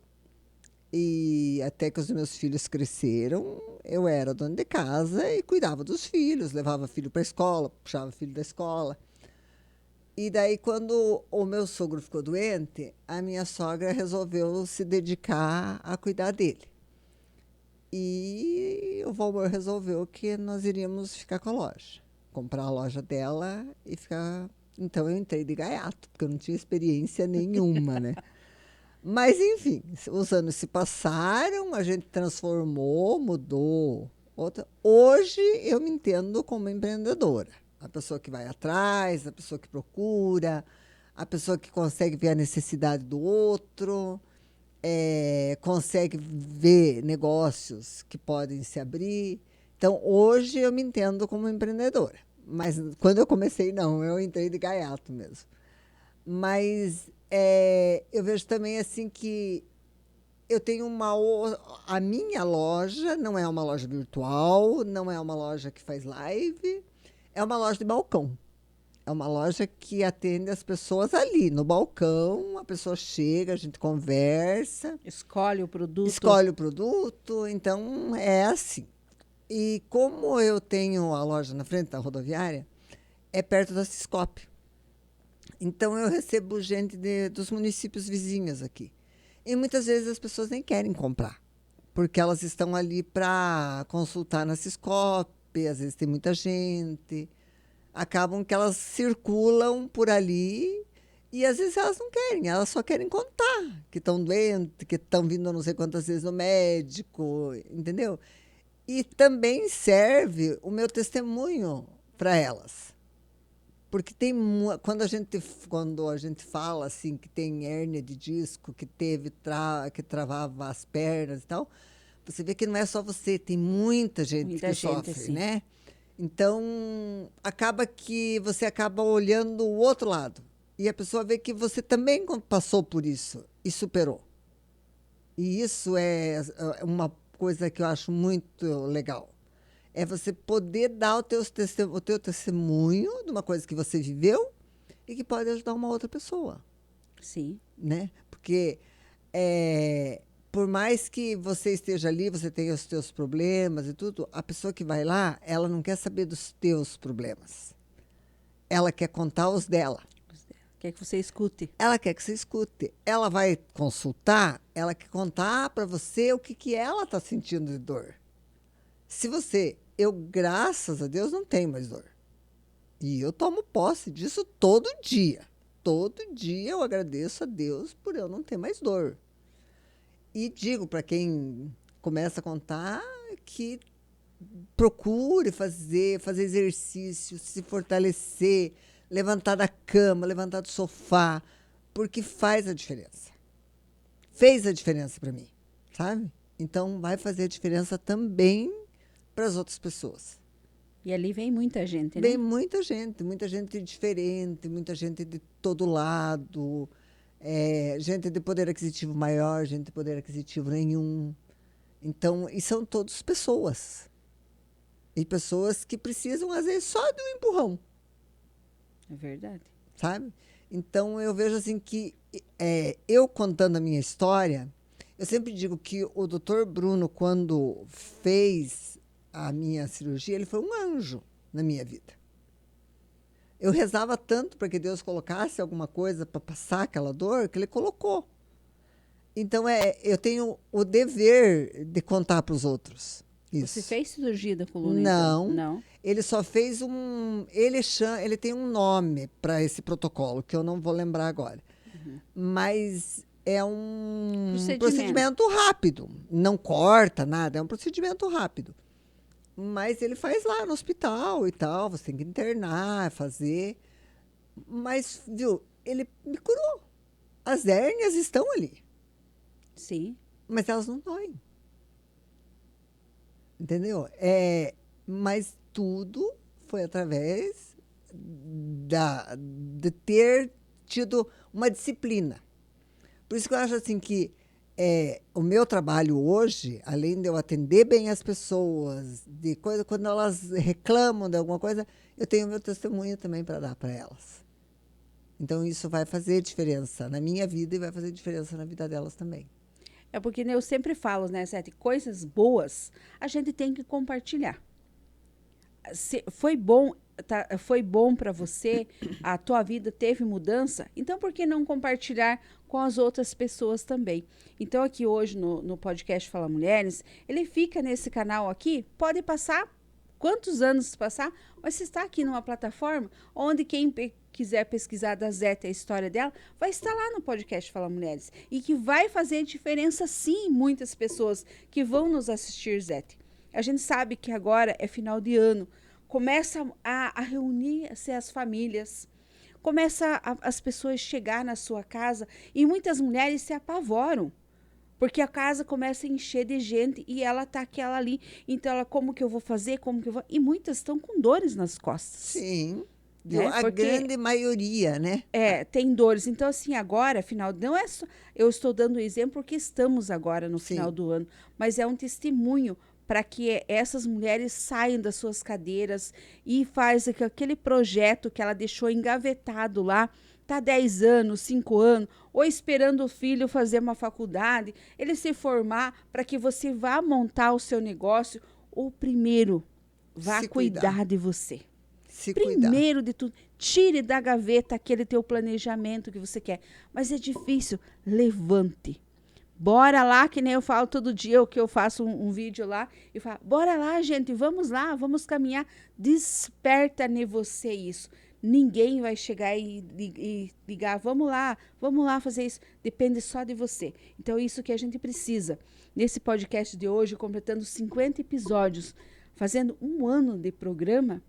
Speaker 3: E até que os meus filhos cresceram, eu era dona de casa e cuidava dos filhos, levava filho para a escola, puxava filho da escola. E daí, quando o meu sogro ficou doente, a minha sogra resolveu se dedicar a cuidar dele. E o Valmor resolveu que nós iríamos ficar com a loja, comprar a loja dela e ficar... Então, eu entrei de gaiato, porque eu não tinha experiência nenhuma, né? Mas, enfim, os anos se passaram, a gente transformou, mudou. Hoje, eu me entendo como empreendedora. A pessoa que vai atrás, a pessoa que procura, a pessoa que consegue ver a necessidade do outro, consegue ver negócios que podem se abrir. Então, hoje eu me entendo como empreendedora. Mas quando eu comecei, não, eu entrei de gaiato mesmo. Mas eu vejo também assim que eu tenho a minha loja não é uma loja virtual, não é uma loja que faz live, é uma loja de balcão. É uma loja que atende as pessoas ali, no balcão, a pessoa chega, a gente conversa.
Speaker 2: Escolhe o produto.
Speaker 3: Escolhe o produto, então é assim. E como eu tenho a loja na frente da rodoviária, é perto da Siscop. Então eu recebo gente dos municípios vizinhos aqui. E muitas vezes as pessoas nem querem comprar, porque elas estão ali para consultar na Siscop, às vezes tem muita gente. Acabam que elas circulam por ali e às vezes elas não querem, elas só querem contar que estão doentes, que estão vindo não sei quantas vezes no médico, entendeu? E também serve o meu testemunho para elas. Porque quando a gente fala assim que tem hérnia de disco, que que travava as pernas e tal, você vê que não é só você, tem muita gente que sofre,
Speaker 2: sim.
Speaker 3: né? Então, acaba que você acaba olhando o outro lado. E a pessoa vê que você também passou por isso e superou. E isso é uma coisa que eu acho muito legal. É você poder dar o teu testemunho de uma coisa que você viveu e que pode ajudar uma outra pessoa.
Speaker 2: Sim.
Speaker 3: Né? Porque por mais que você esteja ali, você tenha os teus problemas e tudo, a pessoa que vai lá, ela não quer saber dos teus problemas. Ela quer contar os dela.
Speaker 2: Quer que você escute.
Speaker 3: Ela quer que você escute. Ela vai consultar, ela quer contar para você o que ela está sentindo de dor. Eu, graças a Deus, não tenho mais dor. E eu tomo posse disso todo dia. Todo dia eu agradeço a Deus por eu não ter mais dor. E digo para quem começa a contar que procure fazer exercício, se fortalecer, levantar da cama, levantar do sofá, porque faz a diferença. Fez a diferença para mim, sabe? Então vai fazer a diferença também para as outras pessoas.
Speaker 2: E ali vem muita gente, né?
Speaker 3: Vem muita gente diferente, muita gente de todo lado. Gente de poder aquisitivo maior, gente de poder aquisitivo nenhum. Então, e são todos pessoas. E pessoas que precisam, às vezes, só de um empurrão.
Speaker 2: É verdade.
Speaker 3: Sabe? Então, eu vejo assim que, eu contando a minha história, eu sempre digo que o Dr. Bruno, quando fez a minha cirurgia, ele foi um anjo na minha vida. Eu rezava tanto para que Deus colocasse alguma coisa para passar aquela dor, que ele colocou. Então, eu tenho o dever de contar para os outros isso.
Speaker 2: Você fez cirurgia da coluna?
Speaker 3: Não.
Speaker 2: Então? Não.
Speaker 3: Ele só fez ele tem um nome para esse protocolo, que eu não vou lembrar agora. Uhum. Mas é um procedimento rápido. Não corta nada, é um procedimento rápido. Mas ele faz lá no hospital e tal, você tem que internar, fazer. Mas, viu, ele me curou. As hérnias estão ali.
Speaker 2: Sim.
Speaker 3: Mas elas não doem. Entendeu? Mas tudo foi através de ter tido uma disciplina. Por isso que eu acho assim que o meu trabalho hoje, além de eu atender bem as pessoas, quando elas reclamam de alguma coisa, eu tenho meu testemunho também para dar para elas. Então, isso vai fazer diferença na minha vida e vai fazer diferença na vida delas também.
Speaker 2: É porque eu sempre falo, né, Sete? Coisas boas a gente tem que compartilhar. Foi bom para você, a tua vida teve mudança, então por que não compartilhar com as outras pessoas também? Então aqui hoje no podcast Fala Mulheres, ele fica nesse canal aqui, pode passar quantos anos passar, mas se está aqui numa plataforma onde quem quiser pesquisar da Zete a história dela, vai estar lá no podcast Fala Mulheres, e que vai fazer diferença sim em muitas pessoas que vão nos assistir, Zete. A gente sabe que agora é final de ano, começa a reunir-se as famílias, começa as pessoas chegar na sua casa e muitas mulheres se apavoram. Porque a casa começa a encher de gente e ela tá aquela ali. Então, ela, como que eu vou fazer? Como que eu vou... E muitas estão com dores nas costas.
Speaker 3: Sim.
Speaker 2: Né?
Speaker 3: A grande maioria, né?
Speaker 2: Tem dores. Então, assim, agora, final, não é só... Eu estou dando o exemplo porque estamos agora no final do ano. Mas é um testemunho para que essas mulheres saiam das suas cadeiras e fazem aquele projeto que ela deixou engavetado lá, está 10 anos, 5 anos, ou esperando o filho fazer uma faculdade, ele se formar para que você vá montar o seu negócio, ou primeiro, vá cuidar de você. Primeiro de tudo, tire da gaveta aquele teu planejamento que você quer. Mas é difícil, levante. Bora lá, que nem eu falo todo dia, o que eu faço um vídeo lá, e falo, bora lá, gente, vamos lá, vamos caminhar. Desperta em você isso. Ninguém vai chegar e ligar, vamos lá fazer isso. Depende só de você. Então, é isso que a gente precisa. Nesse podcast de hoje, completando 50 episódios, fazendo 1 ano de programa,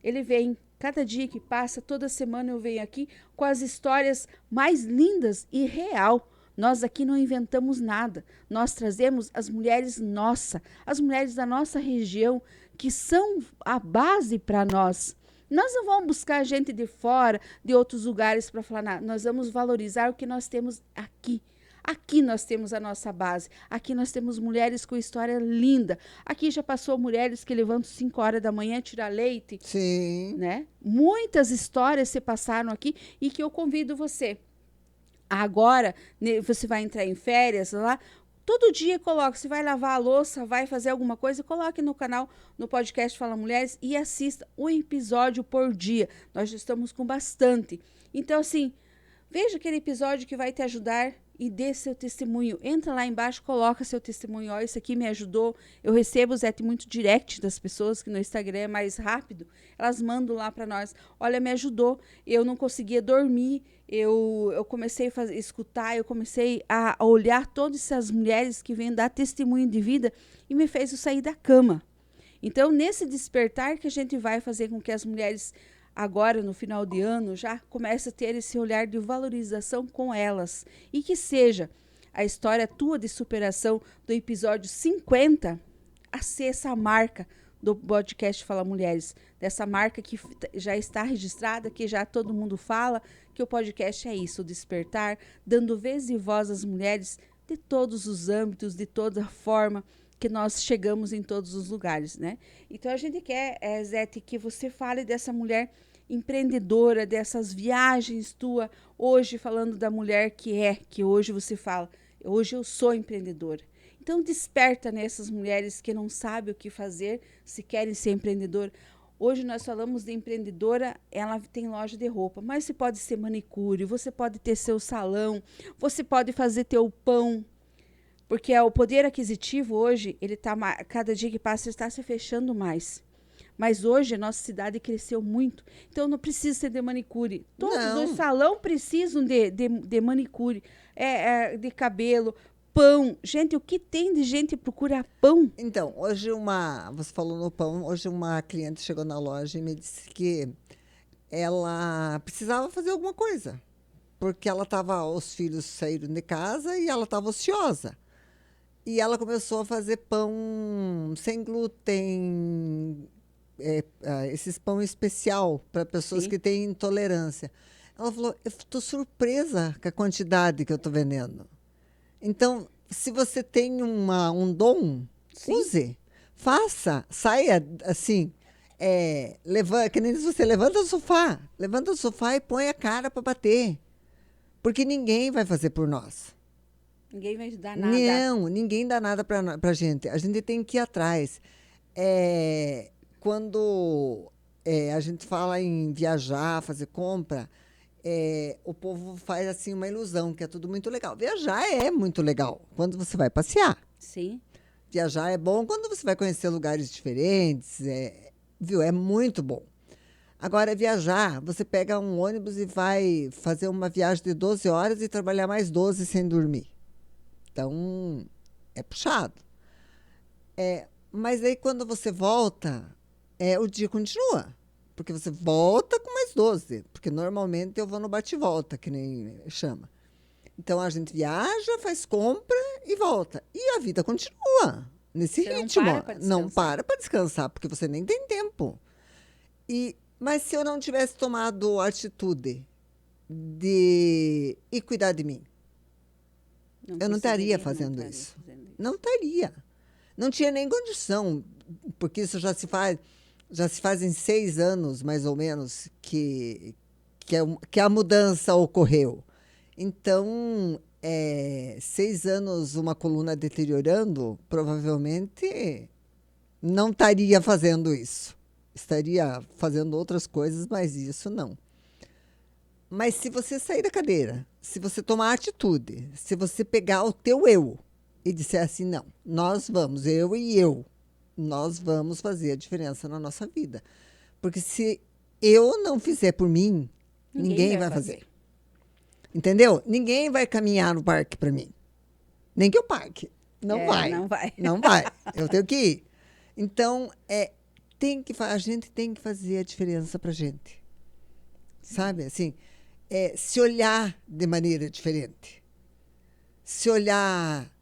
Speaker 2: ele vem, cada dia que passa, toda semana eu venho aqui com as histórias mais lindas e real. Nós aqui não inventamos nada. Nós trazemos as mulheres as mulheres da nossa região, que são a base para nós. Nós não vamos buscar gente de fora, de outros lugares para falar nada. Nós vamos valorizar o que nós temos aqui. Aqui nós temos a nossa base. Aqui nós temos mulheres com história linda. Aqui já passou mulheres que levantam 5 horas da manhã tirar leite.
Speaker 3: Sim.
Speaker 2: Né? Muitas histórias se passaram aqui e que eu convido você. Agora, você vai entrar em férias lá, todo dia coloca, você vai lavar a louça, vai fazer alguma coisa, coloque no canal, no podcast Fala Mulheres e assista um episódio por dia. Nós já estamos com bastante. Então, assim, veja aquele episódio que vai te ajudar e dê seu testemunho. Entra lá embaixo, coloca seu testemunho. Ó, isso aqui me ajudou. Eu recebo, Zé, muito direct das pessoas, que no Instagram é mais rápido. Elas mandam lá para nós. Olha, me ajudou. Eu não conseguia dormir. Eu comecei a escutar, eu comecei a olhar todas essas mulheres que vêm dar testemunho de vida e me fez eu sair da cama. Então, nesse despertar que a gente vai fazer com que as mulheres, agora no final de ano, já comecem a ter esse olhar de valorização com elas. E que seja a história tua de superação do episódio 50 a ser essa marca do podcast Fala Mulheres, dessa marca que já está registrada, que já todo mundo fala, que o podcast é isso, o despertar, dando vez e voz às mulheres de todos os âmbitos, de toda forma que nós chegamos em todos os lugares, né? Então, a gente quer, Zete, que você fale dessa mulher empreendedora, dessas viagens tua, hoje falando da mulher que hoje você fala, hoje eu sou empreendedora. Então, desperta nessas mulheres que não sabem o que fazer, se querem ser empreendedora. Hoje nós falamos de empreendedora, ela tem loja de roupa, mas você pode ser manicure, você pode ter seu salão, você pode fazer teu pão, porque o poder aquisitivo hoje, ele tá, cada dia que passa, está se fechando mais. Mas hoje a nossa cidade cresceu muito, então não precisa ser de manicure. Todos os salões precisam de manicure, de cabelo, pão. Gente, o que tem de gente que procura pão?
Speaker 3: Então, hoje você falou no pão, hoje uma cliente chegou na loja e me disse que ela precisava fazer alguma coisa, porque os filhos saíram de casa e ela estava ociosa. E ela começou a fazer pão sem glúten, esses pão especial para pessoas que têm intolerância. Ela falou, eu estou surpresa com a quantidade que eu estou vendendo. Então, se você tem um dom, use, faça, saia assim, que nem você levanta o sofá e põe a cara para bater, porque ninguém vai fazer por nós.
Speaker 2: Ninguém vai dar nada.
Speaker 3: Não, ninguém dá nada para gente. A gente tem que ir atrás. Quando a gente fala em viajar, fazer compra, o povo faz assim uma ilusão, que é tudo muito legal. Viajar é muito legal quando você vai passear.
Speaker 2: Sim.
Speaker 3: Viajar é bom quando você vai conhecer lugares diferentes, viu? É muito bom. Agora, viajar, você pega um ônibus e vai fazer uma viagem de 12 horas e trabalhar mais 12 sem dormir. Então, é puxado. Mas aí, quando você volta, o dia continua. Porque você volta com mais 12. Porque normalmente eu vou no bate-volta, que nem chama. Então a gente viaja, faz compra e volta. E a vida continua nesse
Speaker 2: Você
Speaker 3: ritmo.
Speaker 2: não para
Speaker 3: para descansar, porque você nem tem tempo. Mas se eu não tivesse tomado a atitude de ir cuidar de mim, eu não estaria fazendo isso. Não estaria. Não tinha nem condição, porque isso já se fazem 6 anos, mais ou menos, que a mudança ocorreu. Então, 6 anos uma coluna deteriorando, provavelmente não estaria fazendo isso. Estaria fazendo outras coisas, mas isso não. Mas se você sair da cadeira, se você tomar atitude, se você pegar o teu eu e disser assim, não, nós vamos, eu e eu, nós vamos fazer a diferença na nossa vida. Porque se eu não fizer por mim, ninguém vai fazer. Entendeu? Ninguém vai caminhar no parque para mim. Nem que eu parque. Não vai.
Speaker 2: Não vai.
Speaker 3: Não vai. Eu tenho que ir. Então, a gente tem que fazer a diferença pra gente. Sabe? Assim, se olhar de maneira diferente. Se olhar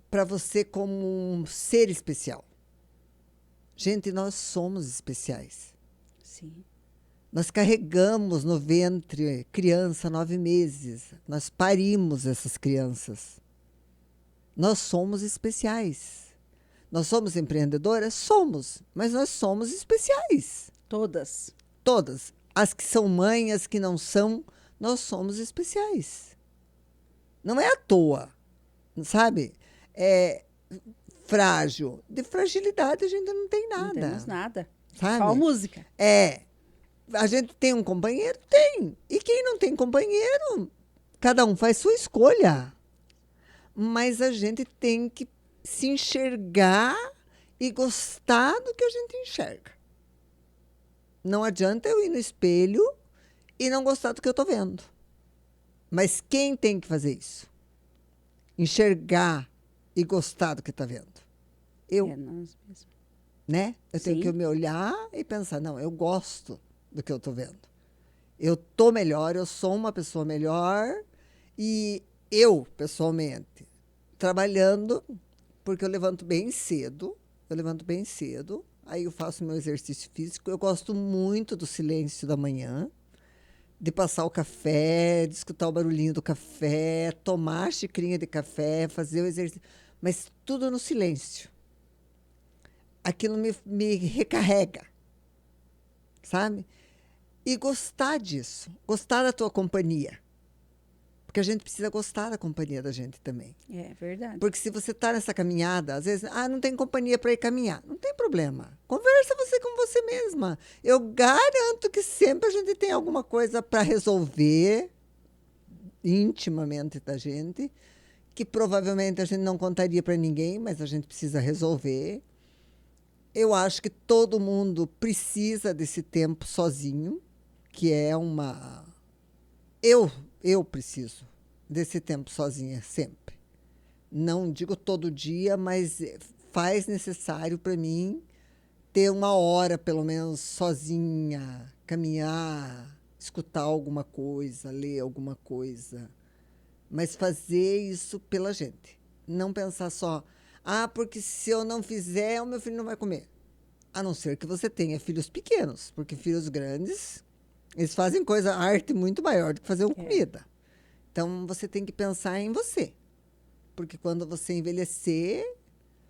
Speaker 3: para você como um ser especial. Gente, nós somos especiais.
Speaker 2: Sim.
Speaker 3: Nós carregamos no ventre criança 9 meses. Nós parimos essas crianças. Nós somos especiais. Nós somos empreendedoras? Somos. Mas nós somos especiais.
Speaker 2: Todas.
Speaker 3: Todas. As que são mães, as que não são, nós somos especiais. Não é à toa. Sabe? É frágil. De fragilidade a gente não tem nada.
Speaker 2: Não temos nada.
Speaker 3: Sabe?
Speaker 2: Só música.
Speaker 3: A gente tem um companheiro? Tem. E quem não tem companheiro, cada um faz sua escolha. Mas a gente tem que se enxergar e gostar do que a gente enxerga. Não adianta eu ir no espelho e não gostar do que eu estou vendo. Mas quem tem que fazer isso? Enxergar e gostar do que está vendo. Eu.
Speaker 2: Nós mesmos.
Speaker 3: Né? Eu tenho
Speaker 2: Sim.
Speaker 3: que me olhar e pensar, não, eu gosto do que eu estou vendo. Eu estou melhor, eu sou uma pessoa melhor e eu, pessoalmente, trabalhando, porque eu levanto bem cedo, aí eu faço meu exercício físico, eu gosto muito do silêncio da manhã, de passar o café, de escutar o barulhinho do café, tomar a xicrinha de café, fazer o exercício, mas tudo no silêncio. Aquilo me recarrega, sabe? E gostar disso, gostar da tua companhia. Porque a gente precisa gostar da companhia da gente também.
Speaker 2: É verdade.
Speaker 3: Porque se você está nessa caminhada, às vezes, não tem companhia para ir caminhar. Não tem problema. Conversa você com você mesma. Eu garanto que sempre a gente tem alguma coisa para resolver intimamente da gente, que provavelmente a gente não contaria para ninguém, mas a gente precisa resolver. Eu acho que todo mundo precisa desse tempo sozinho, que é uma... Eu preciso desse tempo sozinha sempre. Não digo todo dia, mas faz necessário para mim ter uma hora, pelo menos, sozinha, caminhar, escutar alguma coisa, ler alguma coisa. Mas fazer isso pela gente. Não pensar só, porque se eu não fizer, o meu filho não vai comer. A não ser que você tenha filhos pequenos, porque filhos grandes, eles fazem arte muito maior do que fazer uma comida. Então, você tem que pensar em você. Porque quando você envelhecer,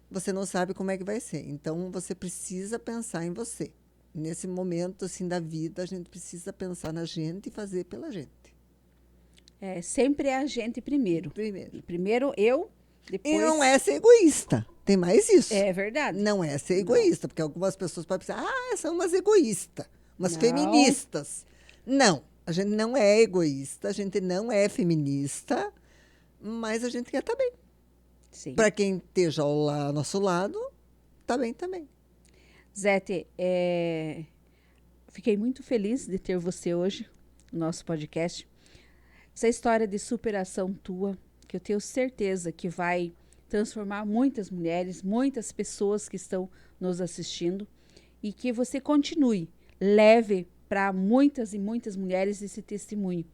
Speaker 3: você não sabe como é que vai ser. Então, você precisa pensar em você. Nesse momento assim, da vida, a gente precisa pensar na gente e fazer pela gente.
Speaker 2: Sempre é a gente primeiro. Primeiro eu, depois...
Speaker 3: E não é ser egoísta. Tem mais isso.
Speaker 2: É verdade.
Speaker 3: Não é ser egoísta, porque algumas pessoas podem pensar, são umas egoístas, umas feministas. Não, a gente não é egoísta, a gente não é feminista, mas a gente quer estar bem. Para quem esteja ao nosso lado, está bem também.
Speaker 2: Zete, fiquei muito feliz de ter você hoje no nosso podcast. Essa história de superação tua, que eu tenho certeza que vai transformar muitas mulheres, muitas pessoas que estão nos assistindo. e que você continue, leve para muitas e muitas mulheres esse testemunho.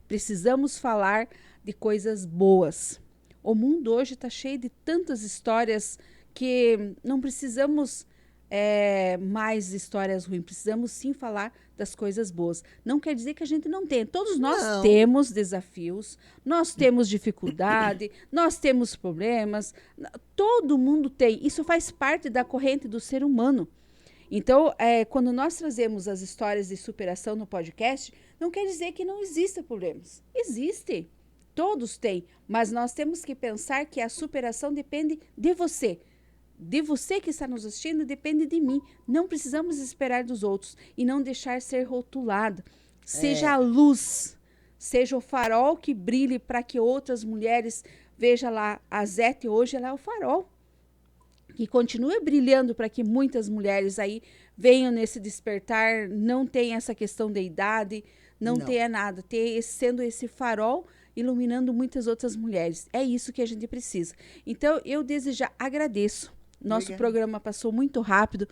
Speaker 2: Precisamos falar de coisas boas. O mundo hoje está cheio de tantas histórias que não precisamos mais histórias ruins, precisamos sim falar das coisas boas. Não quer dizer que a gente não tenha. Todos nós temos desafios, nós temos dificuldade, nós temos problemas, todo mundo tem. Isso faz parte da corrente do ser humano. Então, quando nós trazemos as histórias de superação no podcast, não quer dizer que não existam problemas. Existe, todos têm, mas nós temos que pensar que a superação depende de você. De você que está nos assistindo, depende de mim. Não precisamos esperar dos outros e não deixar ser rotulado. Seja a luz, seja o farol que brilhe para que outras mulheres vejam lá. A Zete hoje ela é o farol que continue brilhando para que muitas mulheres aí venham nesse despertar, não tenha essa questão da idade, não tenha nada, sendo esse farol iluminando muitas outras mulheres. É isso que a gente precisa. Então, eu desde já agradeço. Nosso programa passou muito rápido.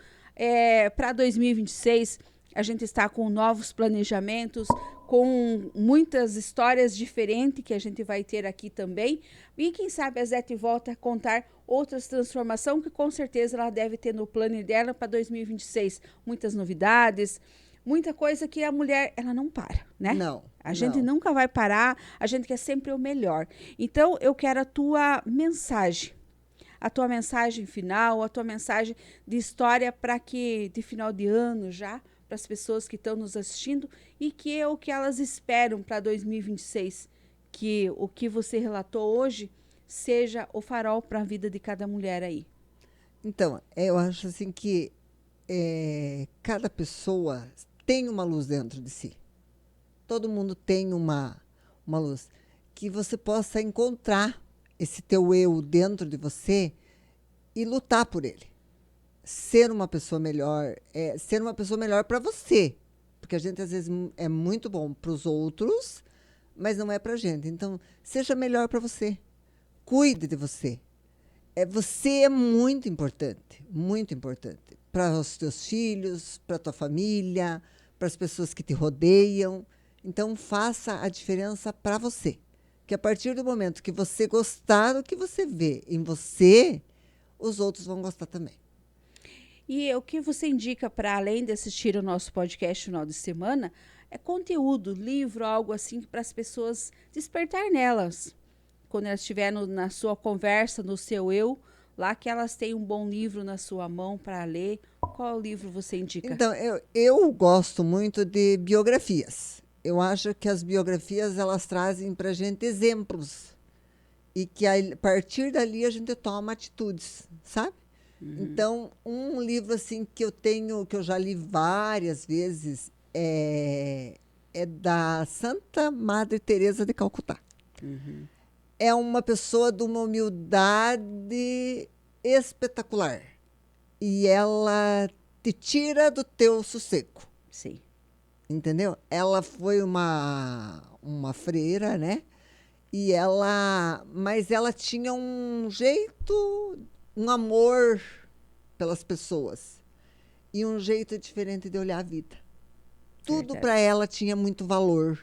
Speaker 2: Para 2026, a gente está com novos planejamentos, com muitas histórias diferentes que a gente vai ter aqui também. E quem sabe a Zete volta a contar outras transformações que com certeza ela deve ter no plano dela para 2026. Muitas novidades, muita coisa que a mulher, ela não para, né?
Speaker 3: Não.
Speaker 2: A gente nunca vai parar, a gente quer sempre o melhor. Então, eu quero a tua mensagem final, a tua mensagem de história para que, de final de ano já, para as pessoas que estão nos assistindo e que é o que elas esperam para 2026, que o que você relatou hoje seja o farol para a vida de cada mulher aí.
Speaker 3: Então, eu acho assim que cada pessoa tem uma luz dentro de si. Todo mundo tem uma luz. Que você possa encontrar esse teu eu dentro de você e lutar por ele. Ser uma pessoa melhor para você. Porque a gente, às vezes, é muito bom para os outros, mas não é para a gente. Então, seja melhor para você. Cuide de você. Você é muito importante para os teus filhos, para a tua família, para as pessoas que te rodeiam. Então, faça a diferença para você. Que a partir do momento que você gostar do que você vê em você, os outros vão gostar também.
Speaker 2: E o que você indica para, além de assistir o nosso podcast no final de semana, é conteúdo, livro, algo assim, para as pessoas despertar nelas. Quando elas estiverem na sua conversa, no seu eu, lá que elas tenham um bom livro na sua mão para ler. Qual livro você indica?
Speaker 3: Então, eu gosto muito de biografias. Eu acho que as biografias, elas trazem para a gente exemplos. E que a partir dali a gente toma atitudes, sabe? Então, um livro assim que eu já li várias vezes, é da Santa Madre Teresa de Calcutá. É uma pessoa de uma humildade espetacular. E ela te tira do teu sossego.
Speaker 2: Sim.
Speaker 3: Entendeu? Ela foi uma freira, né? Mas ela tinha um jeito, um amor pelas pessoas e um jeito diferente de olhar a vida. Tudo para ela tinha muito valor.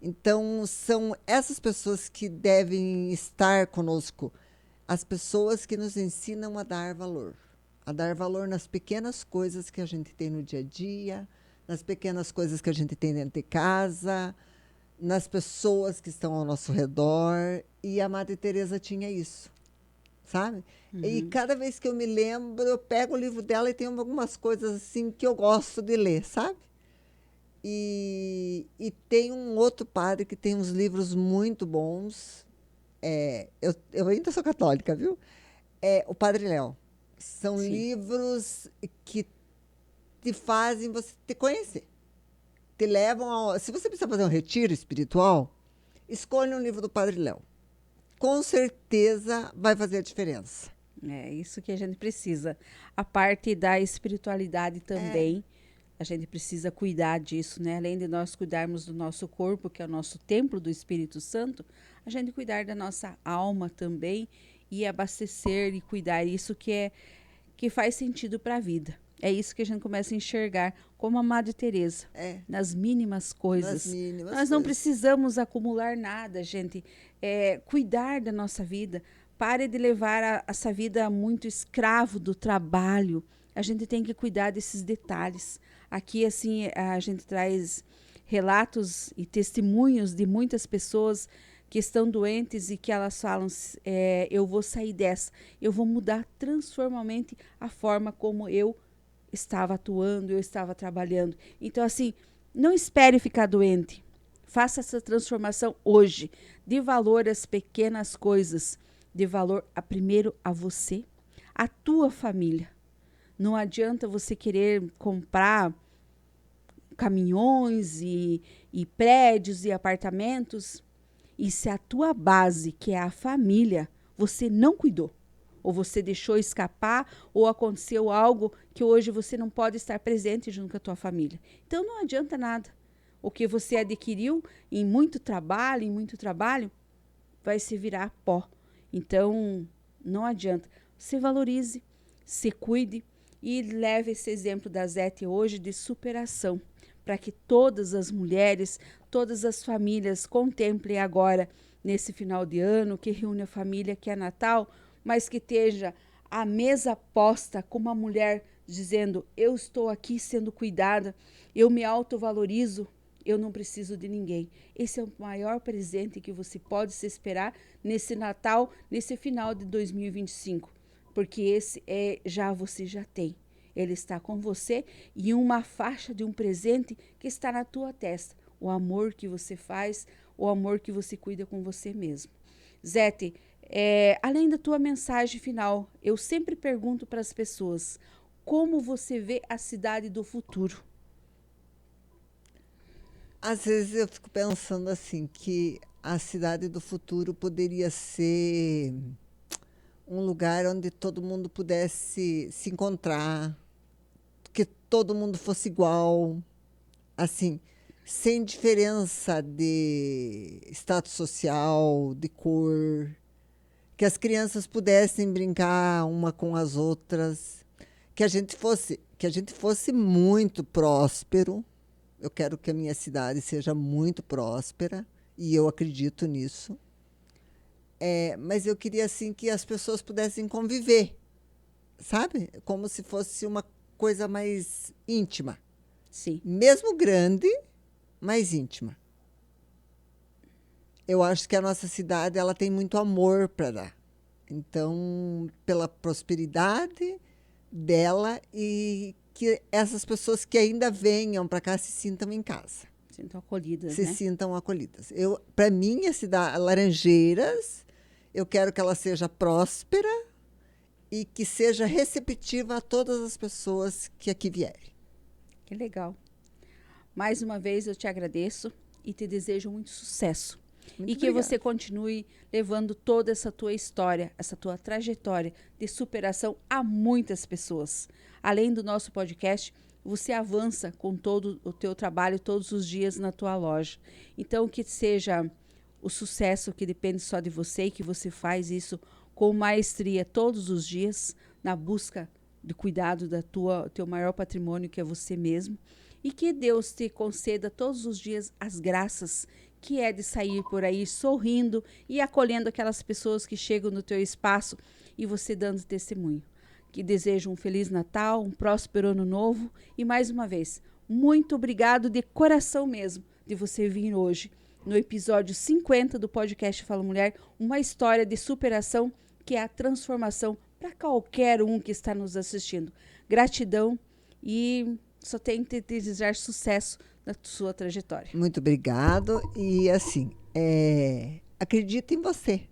Speaker 3: Então, são essas pessoas que devem estar conosco, as pessoas que nos ensinam a dar valor nas pequenas coisas que a gente tem no dia a dia, nas pequenas coisas que a gente tem dentro de casa, nas pessoas que estão ao nosso redor. E a Madre Teresa tinha isso, sabe? E cada vez que eu me lembro, eu pego o livro dela e tem algumas coisas assim que eu gosto de ler, sabe? E tem um outro padre que tem uns livros muito bons. Eu ainda sou católica, viu? O Padre Léo. São livros que te fazem você te conhecer. Te levam se você precisa fazer um retiro espiritual, escolha um livro do Padre Léo. Com certeza vai fazer a diferença.
Speaker 2: É isso que a gente precisa. A parte da espiritualidade também, a gente precisa cuidar disso, né? Além de nós cuidarmos do nosso corpo, que é o nosso templo do Espírito Santo, a gente cuidar da nossa alma também e abastecer e cuidar. Isso que que faz sentido para a vida. É isso que a gente começa a enxergar como a Madre Teresa, nas mínimas coisas. Nós não precisamos acumular nada, gente. Cuidar da nossa vida. Pare de levar essa vida muito escravo do trabalho. A gente tem que cuidar desses detalhes. Aqui, assim, a gente traz relatos e testemunhos de muitas pessoas que estão doentes e que elas falam, eu vou sair dessa, eu vou mudar transformadamente a forma como eu estava atuando, eu estava trabalhando. Então, assim, não espere ficar doente. Faça essa transformação hoje. Dê valor às pequenas coisas. Dê valor primeiro a você, a tua família. Não adianta você querer comprar caminhões e prédios e apartamentos e se a tua base, que é a família, você não cuidou. Ou você deixou escapar, ou aconteceu algo que hoje você não pode estar presente junto com a tua família. Então, não adianta nada. O que você adquiriu em muito trabalho, vai se virar pó. Então, não adianta. Se valorize, se cuide e leve esse exemplo da Zete hoje de superação, para que todas as mulheres, todas as famílias contemplem agora, nesse final de ano, que reúne a família, que é Natal, mas que esteja a mesa posta com uma mulher dizendo, eu estou aqui sendo cuidada, eu me autovalorizo, eu não preciso de ninguém. Esse é o maior presente que você pode se esperar nesse Natal, nesse final de 2025, porque esse você já tem. Ele está com você e uma faixa de um presente que está na tua testa. O amor que você faz, o amor que você cuida com você mesmo. Zete, além da tua mensagem final, eu sempre pergunto para as pessoas, como você vê a cidade do futuro?
Speaker 3: Às vezes eu fico pensando assim, que a cidade do futuro poderia ser um lugar onde todo mundo pudesse se encontrar, que todo mundo fosse igual, assim, sem diferença de status social, de cor, que as crianças pudessem brincar uma com as outras, que a gente fosse muito próspero. Eu quero que a minha cidade seja muito próspera e eu acredito nisso. Mas eu queria assim que as pessoas pudessem conviver, sabe? Como se fosse uma coisa mais íntima.
Speaker 2: Sim.
Speaker 3: Mesmo grande, mais íntima. Eu acho que a nossa cidade ela tem muito amor para dar. Então, pela prosperidade dela e que essas pessoas que ainda venham para cá se sintam em casa.
Speaker 2: Sintam acolhidas,
Speaker 3: se
Speaker 2: né?
Speaker 3: sintam acolhidas. Para mim, a cidade Laranjeiras, eu quero que ela seja próspera e que seja receptiva a todas as pessoas que aqui vierem.
Speaker 2: Que legal. Mais uma vez eu te agradeço e te desejo muito sucesso.
Speaker 3: Muito
Speaker 2: e que
Speaker 3: obrigada.
Speaker 2: você continue levando toda essa tua história, essa tua trajetória de superação a muitas pessoas. Além do nosso podcast, você avança com todo o teu trabalho todos os dias na tua loja. Então, que seja o sucesso que depende só de você e que você faz isso com maestria todos os dias na busca de cuidado da teu maior patrimônio, que é você mesmo. E que Deus te conceda todos os dias as graças que é de sair por aí sorrindo e acolhendo aquelas pessoas que chegam no teu espaço e você dando testemunho. Que desejo um Feliz Natal, um próspero Ano Novo e, mais uma vez, muito obrigado de coração mesmo de você vir hoje no episódio 50 do podcast Fala Mulher, uma história de superação que é a transformação para qualquer um que está nos assistindo. Gratidão e só tenho que te desejar sucesso na sua trajetória.
Speaker 3: Muito obrigado. E assim, acredita em você.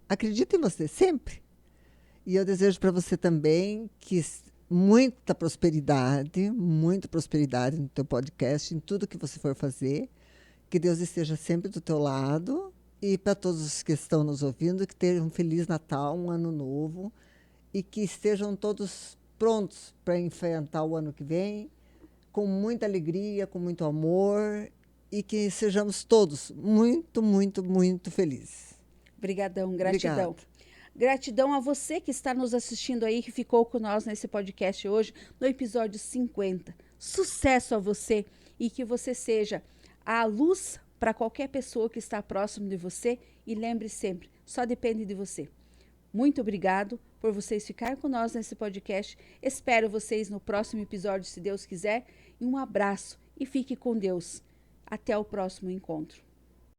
Speaker 3: Acredita em você, sempre. E eu desejo para você também que muita prosperidade no teu podcast, em tudo que você for fazer. Que Deus esteja sempre do teu lado. E para todos os que estão nos ouvindo, que tenham um Feliz Natal, um Ano Novo. E que estejam todos prontos para enfrentar o ano que vem, com muita alegria, com muito amor, e que sejamos todos muito, muito, muito felizes.
Speaker 2: Obrigadão, gratidão.
Speaker 3: Obrigada.
Speaker 2: Gratidão a você que está nos assistindo aí, que ficou com nós nesse podcast hoje, no episódio 50. Sucesso a você e que você seja a luz para qualquer pessoa que está próximo de você. E lembre sempre, só depende de você. Muito obrigado por vocês ficarem com nós nesse podcast. Espero vocês no próximo episódio, se Deus quiser. E um abraço e fique com Deus. Até o próximo encontro.